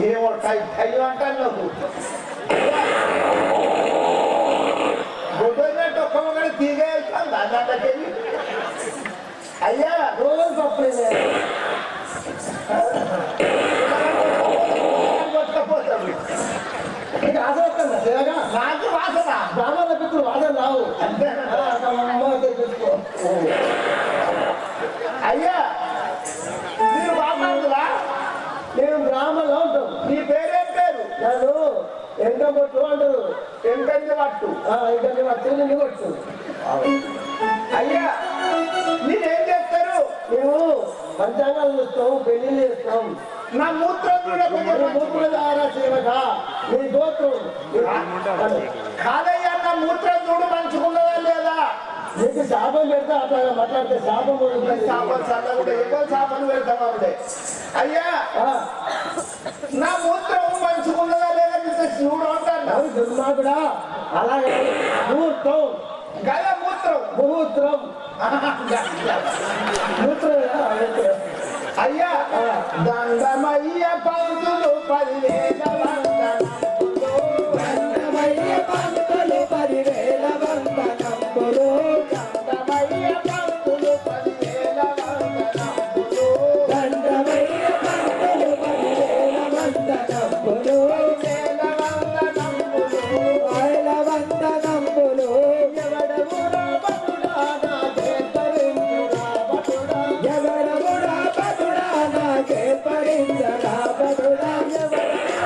ఏమో టైం అంటాను నాకు గొడవనట్టు ఒక్కొక్కటి తీగే వెళ్తాను దాంట్లోకి అయ్యా రోజు పప్పులే కొట్టకపోతాడు నీకు ఆశ వస్తుందా సేవగా నాకు వాసన బ్రాహ్మణ పిత్రులు వాదన రావు అంతే తెచ్చుకో అయ్యా మీరు బాగుంటుందా నేను బ్రాహ్మణులు ఉంటాం నీ పేరేం పేరు నన్ను ఎంత కొట్టు అంటారు ఎంకంది పట్టు ఇక్కడ వచ్చి నిన్ను కొట్టు అయ్యా మీరేం చేస్తారు మేము పంచాంగాలు చూస్తాం పెళ్లిళ్ళు చేస్తాం నా మూత్రం కూడా కొంచెం మూత్రధార సేవక నీ గోత్రం కాదయ్యా నా మూత్రం చూడు మంచుకున్నదా లేదా నీకు శాపం పెడతా అట్లా మాట్లాడితే శాపం చేపలు చల్ల కూడా ఎక్కువ చేపలు పెడతామా ఉండే అయ్యా నా మూత్రం మంచుకున్నదా లేదా మీకు చూడు అంటాను దుర్మార్గుడా అలాగే ముహూర్తం గల మూత్రం ముహూర్తం మూత్రం అయ్యా దండమయ్య పంతులు 10,000 వందనములు. దండమయ్య పంతులు 10,000 వందనములు. దండమయ్య పంతులు 10,000 వందనములు. దండమయ్య పంతులు 10,000 వందనములు. 10,000 వందనములు. 1000 వందనములు. ఎవడెవడో బతుడా నాకే తరించురా బతుడా. ఎవడెవడో బతుడా నాకే తరించురా బతుడా. ఎవడెవడో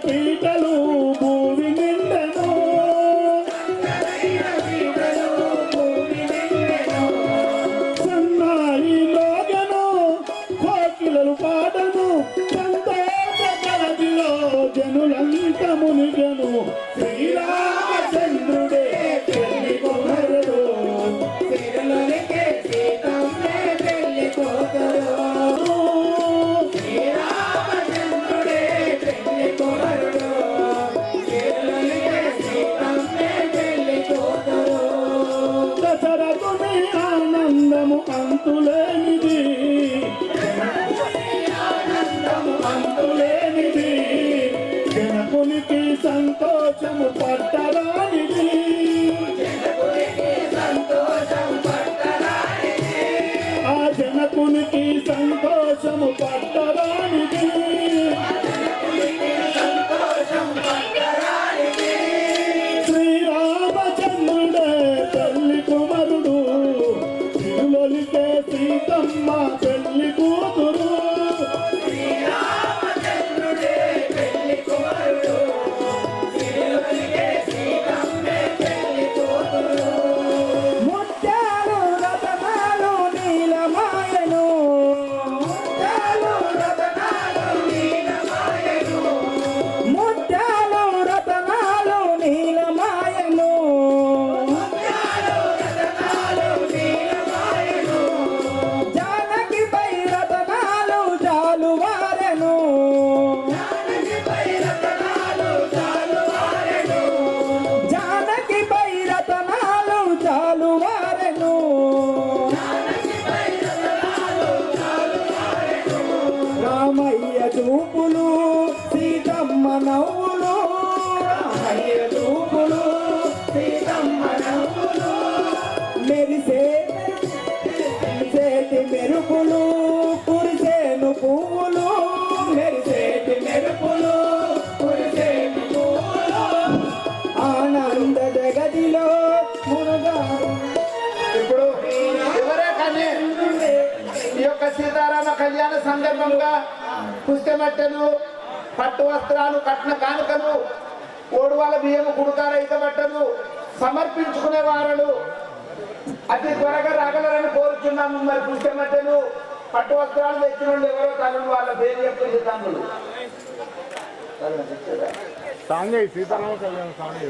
పీటలు భూమి నిండెను సన్నాయి లోగను కోకిలలు పాడను సంతోష గలదిలో జనులంత మునిగను శ్రీరామచంద్రుడే పెళ్లి కుమారుడు సిరులకే సీతమ్మే పెళ్లి కూతురు శ్రీరామచంద్రుడే పెళ్లి కుమారుడు సిరులకే సీతమ్మే పెళ్లి కూతురు దశరథుని ఆనందము అంతులేనిది అంతులేనిది జనకునికి సంతోషము పట్టరానిది ఆ జనకునికి సంతోషము పట్టరానిది శ్రీరామచంద్రుడే పెళ్లి కుమారుడు తిరులొలికే సీతమ్మ పెళ్లి కూతురు ముత్యాలు రతనాలు నీలమాయను ముత్యాలు రతనాలు నీలమాయను జానకి పై రతనాలు జాలువారెను జానకి పై రతనాలు జాలువారెను రామయ్య చూపులు సీతమ్మ నవ్వులు రామయ్య చూపులు సీతమ్మ నవ్వులు మెరిసేటి మెరుపులు కురిసేను పువ్వులు మెరిసేటి మెరుపులు కురిసేను పువ్వులు ఆనంద జగదిలో మునుగారు ఇప్పుడు ఎవరే కానీ ఈ యొక్క సీతారామ కళ్యాణ సందర్భంగా పుస్తమెట్టలు పట్టు వస్త్రాలు కట్న కానుకలు ఓడువాల బియ్యము కుడుకార ఇతబట్టలు సమర్పించుకునే వారు అతి త్వరగా రాగలరని కోరుచున్నాము. మరి పుస్తమెట్టలు పట్టు వస్త్రాలు తెచ్చిన వాళ్ళు ఎవరో తల్లులు వాళ్ళ పేరు చెప్తుంది తమ్ముడు సాంగే సీతారామ కళ్యాణ్ సాంగే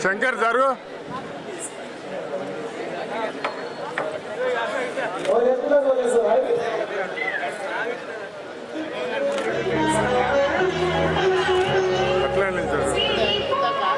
శంకర్ జరుగు అట్లా నిలిచారు.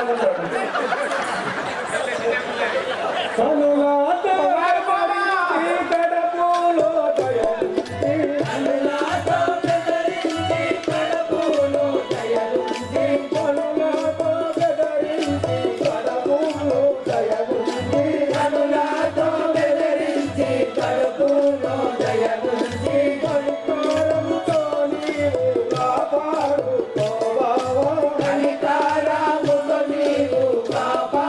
చిన్నగుంటాడు. కనులాతో బెదిరించి కడపలో దయలుంచి, కనులాతో బెదిరించి కడుపులో దయలుంచి, కనులాతో బెదిరించి కడపలో దయలుంచి, కనులాతో బెదిరించి కడుపులో దయలుంచి, కనికరముతో నీవు కాపాడుకోవా, కనికరముతో నీవు కాపాడుకోవా,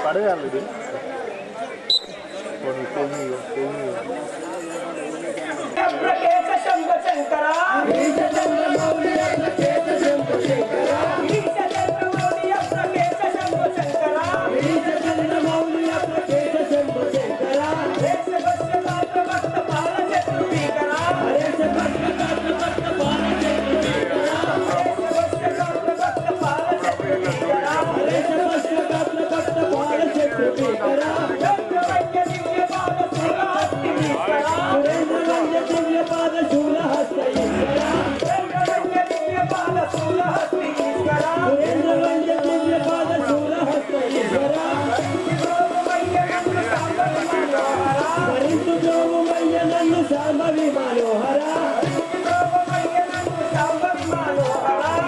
పడేయాలి ఇది కొన్ని అప్రకేశ శంభ శంకర ఈశ చంద్రమౌళి అప్రకేశ శంభ శంకర ఈశ చంద్రమౌళి అప్రకేశ శంభ శంకర ఈశ చంద్రమౌళి అప్రకేశ శంభ శంకర దేశ భక్త పాత్ర భక్త పాల చక్ర భీకర దేశ భక్త పాత్ర భక్త పాల చక్ర భీకర దేశ భక్త పాత్ర భక్త పాల చక్ర భీకర దేశ భక్త పాత్ర భక్త పాల చక్ర భీకర చంద్రవైద్య దివ్య పాద సురహస్తి భీకర దివ్య పాద శూలహస్త ఈశ్వర చంద్రవైద్య దివ్య పాద శూలహస్తి ఈశ్వర చంద్రవైద్య దివ్య పాద శూలహస్త ఈశ్వర భరించు జోమయ్య నన్ను శాంభవి మనోహర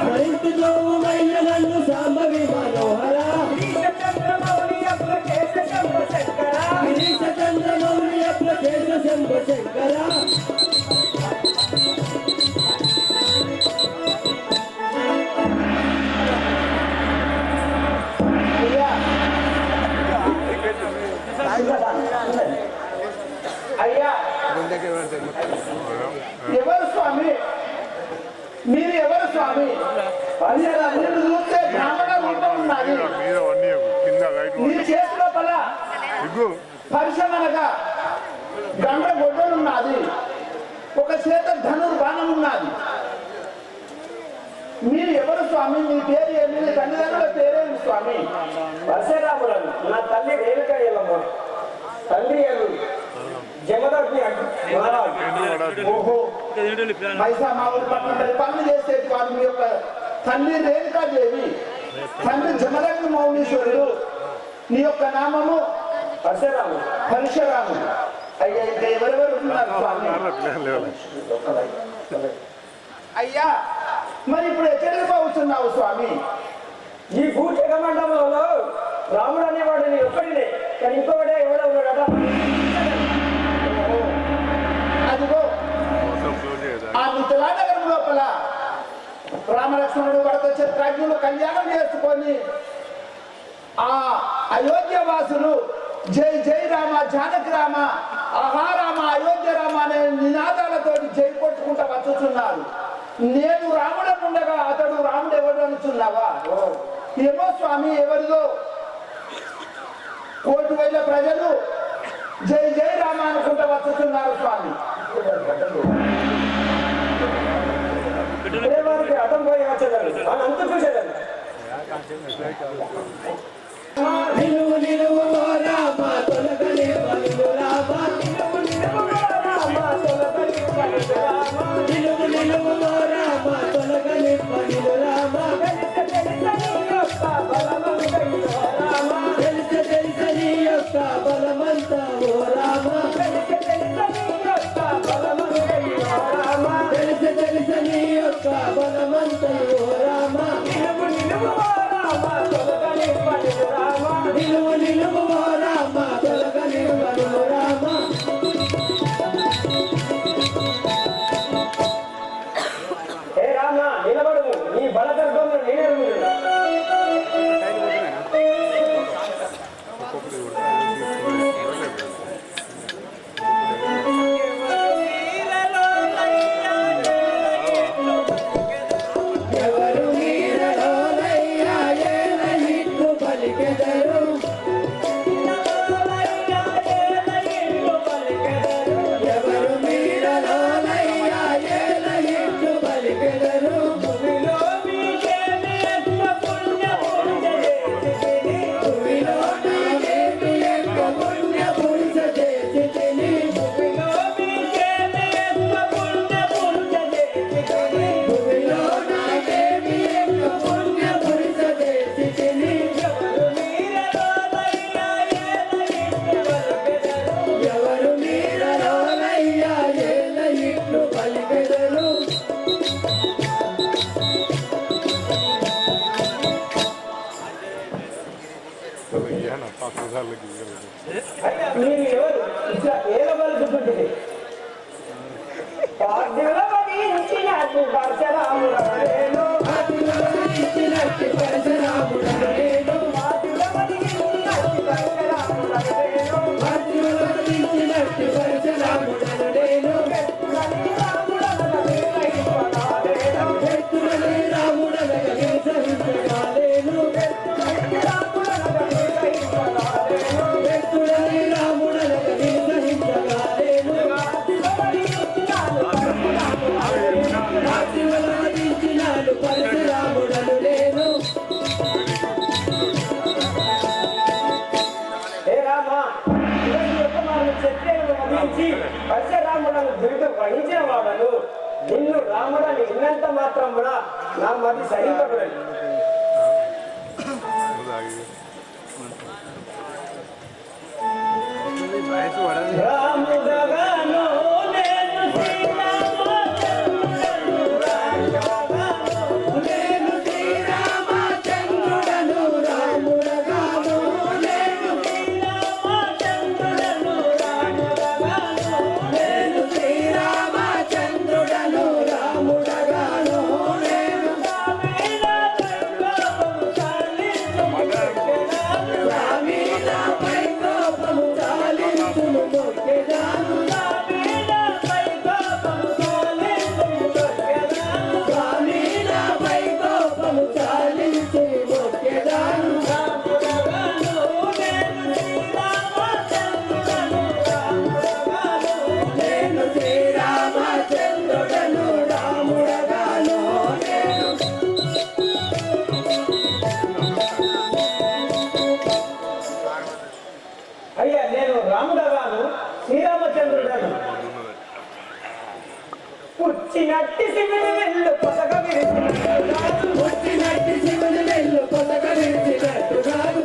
భరించు జోమయ్య నన్ను శాంభవి మనోహర ఈశ చంద్రమౌళి అప్రకేశ శంభ శంకర ఈశ చంద్రమౌళి అప్రకేశ శంభ శంకర అయ్యా ఎవరు స్వామి మీరు ఎవరు స్వామి అయ్యా మీరు చూస్తే బ్రాహ్మణ రూపం ఉన్నది మీద అన్నీ కింద లైట్ మీ చేతి లోపల ఇగ్గు పరిశ్రమనగా గంట గొడ్డలున్నది ఒక చేత ధనుర్బాణం ఉన్నది మీరు ఎవరు స్వామి మీ పేరు ఏమి మీ తల్లిదండ్రుల పేరేమి స్వామి పరశురాములను నా తల్లి రేణుక ఎల్లమ్మ తండ్రి జమదగ్ని మహారాజు ఓహో పైసా మా ఊరి పక్కన పనులు చేసేది వాళ్ళు మీ యొక్క తల్లి రేణుకాదేవి తండ్రి జమదగ్ని మౌనీశ్వరుడు నీ యొక్క నామము పరశురాములు పరశురాముడు అయ్యా ఇంకా ఎవరెవరు ఉన్నారు స్వామి అయ్యా మరి ఇప్పుడు ఎక్కడికి పోతున్నావు స్వామి ఈ భూచక మండలంలో రాముడు అనేవాడు ఒక్కడినే కానీ ఇంకొకటే ఎవడో ఉన్నాడట అదిగో ఆ మిథిలానగరం లోపల రామలక్ష్మణుడు వరద చిత్రాజ్ఞులు కళ్యాణం చేసుకొని ఆ అయోధ్య వాసులు జై జై రామ జానకి రామ ఆహారామ అయోధ్య రామ అనే నినాదాలతోటి జై కొట్టుకుంటా వచ్చుతున్నారు నేను రాముడు ఉండగా అతడు రాముడు ఎవడు అనుచున్నావా ఏమో స్వామి ఎవరిదో 1,000,000 ప్రజలు జై జై రామ అనుకుంటా వచ్చుతున్నారు స్వామి వారికి అర్థం పోయి వచ్చేదాన్ని అంత చూసేదాన్ని నిలువు నిలువు ఓ రామ తొలగని పలుగు రామ నిలువు నిలువు ఓ రామ తొలగని పలుగు రామ నిలువు నిలువు ఓ రామ తొలగని పలుగు రామ తెలిసి తెలిసి నీ యొక్క బలమంత ఓ రామ తెలిసి తెలిసి నీ యొక్క బలమంత ఓ రామ నిలువు నిలువు ఓ రామ తొలగని పలుగు రామ నిలువు నిలువు ఓ రామ తొలగని పలుగు రామ ఏ రామ నిలబడు నీ బలగర్భంలో నేనే ఎవరు మీరలోలయ్యా ఏల ఇట్లు పలికెదరు ఎవరు మీరలోలయ్యా ఏల ఇట్లు పలికెదరు భూమిలో మీకేమి ఎక్కువ పుణ్య పురుష చేసితిని భూమిలో మీకేమి ఎక్కువ పుణ్య పురుష చేసితిని ఎవరు మీరలోలయ్యా ఏల ఇట్లు పలికెదరు మీరు ఎవరు ఇట్లా ఏల బలుకుంటుంది నిలబడించిన పరశురాముడను ఆశీర్వదించినట్టి పరశురాముడను నేను ఆశీర్వదించినట్టి పరశురాముడను నేను ఎత్తులని రాముడనగా నిసహించగాలేను ఎత్తులని రాముడనగా నిసహించగాలేను ఆశీర్వదించినాడు పరశురాముడను నేను హే రామ క్షత్రియులను వధించి పరశురాముడను బిరుదు వహించిన వాడను నిన్ను రాముడని విన్నంత మాత్రం కూడా నా మది సహింపబడదు. రాముడగాను నేను శ్రీరామచంద్రుడను నేను శ్రీరామచంద్రుడను రాముడగాను నేను నేను శ్రీరామచంద్రుడను రాముడగాను నేను స్వామి నాపై కోపము చాలించును మొక్కెదాను స్వామి నాపై కోపము చాలించి మొక్కెదాను నేను శ్రీరామచంద్రుడను రాముడగాను నేను అయ్యా నేను రాముడగాను శ్రీరామచంద్రుడను పుచ్చినట్టి శివుని వెళ్ళు పొసగ విరిచినట్టు పుట్టినట్టి శివుని వెళ్ళు పొసగ విరిచినట్టు కాదు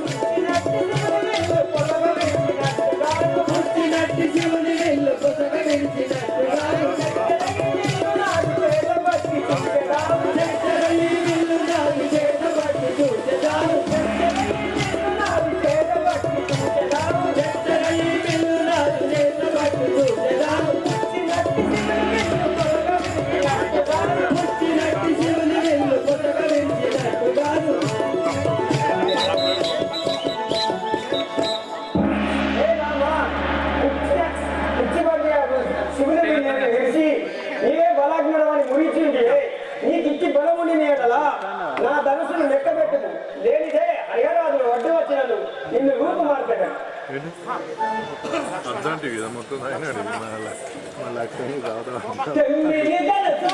పుట్టినట్టి శివుని వెళ్ళు పొసగ విరిచినట్టు కాదు చెట్టరలి విల్లు నాది చేతబట్టి చూచెదాను చెట్టరలి విల్లు నాది చేతబట్టి చూచెదాను పుట్టినట్టి శివుని వెళ్ళు పొసగ విరిచినట్టు కాదు శివుని విడిచి నీవే బలాగ్నుడు అని ముగించింది నీకు ఇచ్చి బలముని నీడలా నా ధనుసును లెక్కబెట్టదు లేనిదే అయ్యరాజులు వడ్డు వచ్చినను నిన్ను రూపు మార్చడం అర్థంటే కదా మొత్తం అయినాడు మళ్ళీ అక్కడ రావడం తెమ్మిని తెలుసు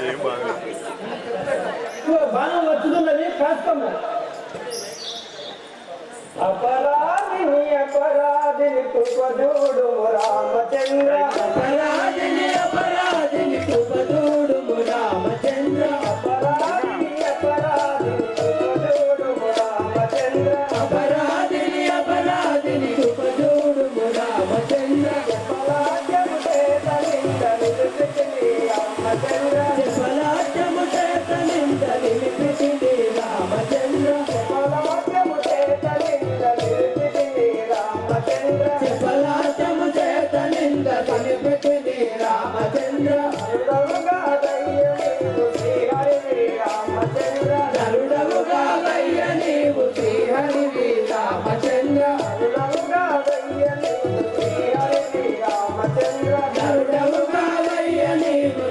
ఏం బాగా బాణం వచ్చుతున్నది కాస్తము అపరాధిని అపరాధిని కృపజోడు రామచంద్ర అపరాధిని అపరాధిని కృపజోడు రామచంద్ర అపరాధిని అపరాధిని కృపజోడు రామచంద్ర అపరాధిని అపరాధిని కృపజోడు రామచంద్ర అపరాధ్యము చేత నింద నిలిపితిని రామచంద్ర ఫలాటము చేత నింద నిలిపితిని రామచంద్ర అపరాధ్యము చేత నింద నిలిపితిని రామచంద్ర ఫలాటము చేత నింద నిలిపితిని రామచంద్ర అరుడవుగా దయ్యం నీవు శ్రీహరివి రామచంద్ర గరుడవుగా వయ్య నీవు శ్రీహరివి రామచంద్ర అరుడవుగా దయ్యం నీవు శ్రీహరివి రామచంద్ర గరుడవుగా వయ్య నీవు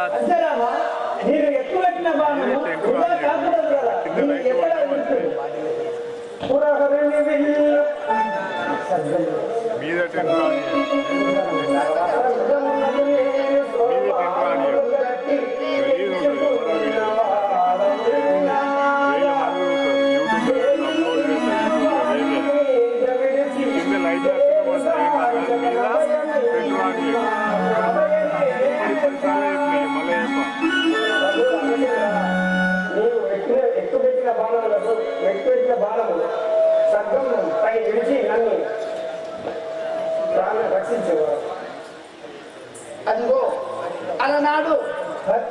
అంతేరామా నీకు ఎక్కువ పెట్టిన బాణము వృధా కాకూడదు కదా నీకు ఎక్కడ వెళ్తుంది పురహరిని వెళ్ళు మీద టెంట్ రాని అదిగో అలనాడు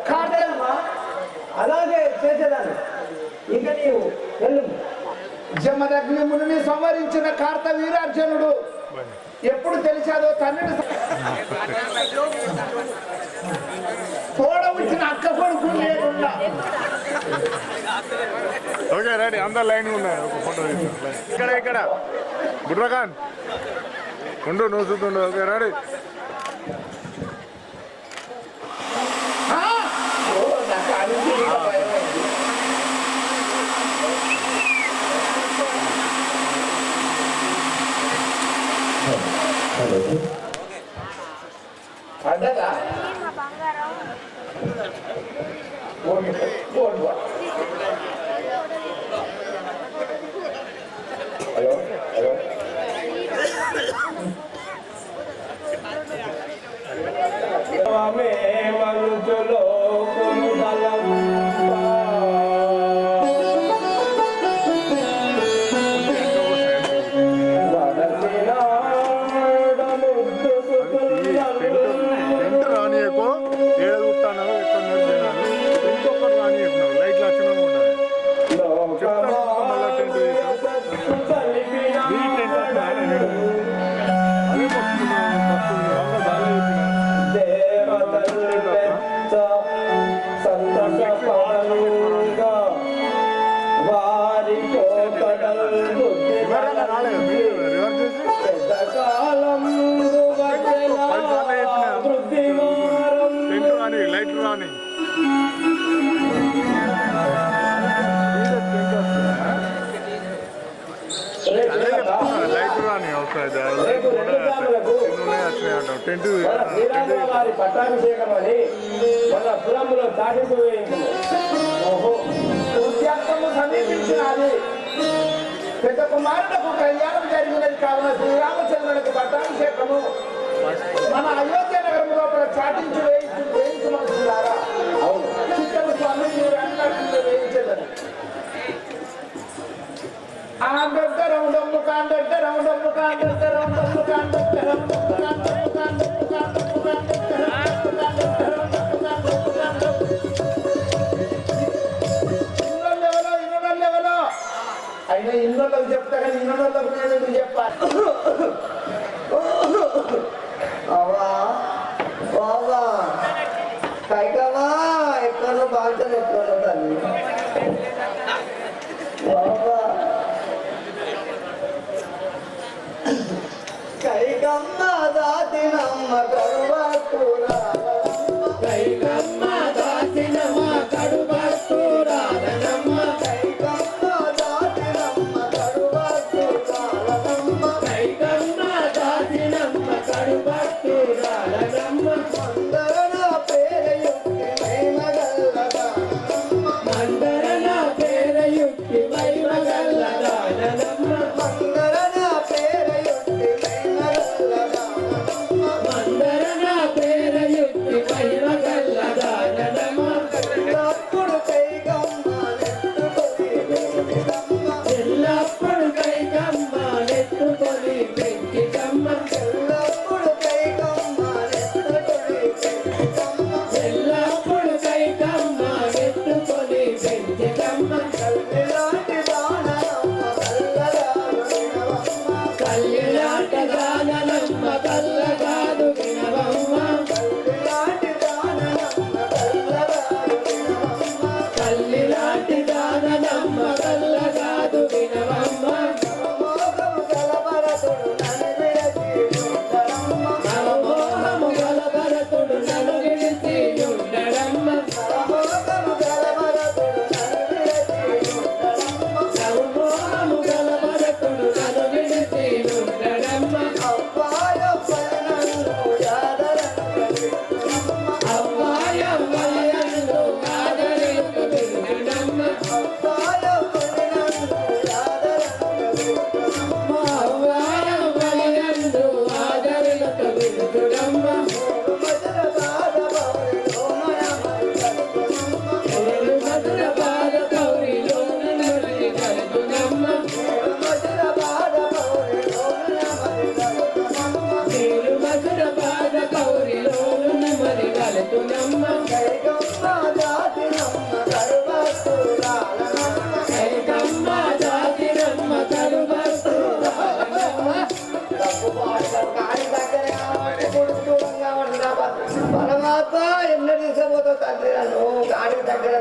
కాదమ్మా అలాగే చేసేదాన్ని ఇంకా నీవు వెళ్ళు జమదగ్ని మునిని సంవరించిన కార్త వీరార్జునుడు ఎప్పుడు తెలిసాదో తండ్రి తోడ వచ్చిన అక్క కొడుకు లేకుండా ఓకే రెడీ అందరు లైన్ ఉన్నాయి ఒక ఫోటో ఇక్కడ ఇక్కడ బుర్రఖాన్ ఉండు నువ్వు చూస్తుండు ఓకే రెడీ నాకు అడిగి అడ్డగా హలో హలో మనుషులో టెంట్ రానియకో ఏడ చూస్తానో ఎక్కడ జనాలు ఇంకొకరు రానియకున్నావు లైట్లు వచ్చినా ఉండాలి చెప్తాను మళ్ళీ టెంట్ ఈ టెంట్ అదే ఎవరైనా రాలేదు రివర్స్ చేసి టెంట్ రాని లైట్లు రాని అదే చెప్తున్నా లైట్లు రాని అవుతాయి టెంట్ వారి పట్టాభిషేకం అని మన పురంలో తాటింపు వేయించింది. ఓహో సూర్యాస్తము సమీపించినది పెద్ద కుమారులకు కళ్యాణం జరిగినది కావున శ్రీరామచంద్రునికి పట్టాభిషేకము మన అయోధ్య నగరం లోపల చాటించి వేయించమనుకున్నారా అవును చిత్తము స్వామి మీరు అన్నట్టు వేయించదని ఆందొక్క రౌండమ్ము కాందొక్క రౌండమ్ము కాందొక్క రౌండమ్ము కాందొక్క రౌండమ్ము కాందొక్క కాందొక్క కాందొక్క ఇన్నోళ్ళెవలో అయినా ఇన్నోళ్ళకు చెప్తా కానీ ఇన్నోళ్ళకు నేను ఎందుకు చెప్పాలి బాబా కైకవా ఎక్కడో బాగా ఎక్కడో తల్లి బాబా కైకమ్మ దాటినమ్మ కరువా కైకమ్మ దాటినమ్మ కరువా కైకమ్మ దాటినమ్మ కరువా కైకమ్మ ముద్దునమ్మ కైకమ్మ జాతినమ్మ కరువస్తురాలనమ్మ కైకమ్మ జాతినమ్మ కరువస్తురాలనమ్మ తప్పు పాడతారు కాడి దగ్గర పరమాత్మ ఎన్న తీసుకుపోతావు తండ్రి నన్ను కాడి దగ్గర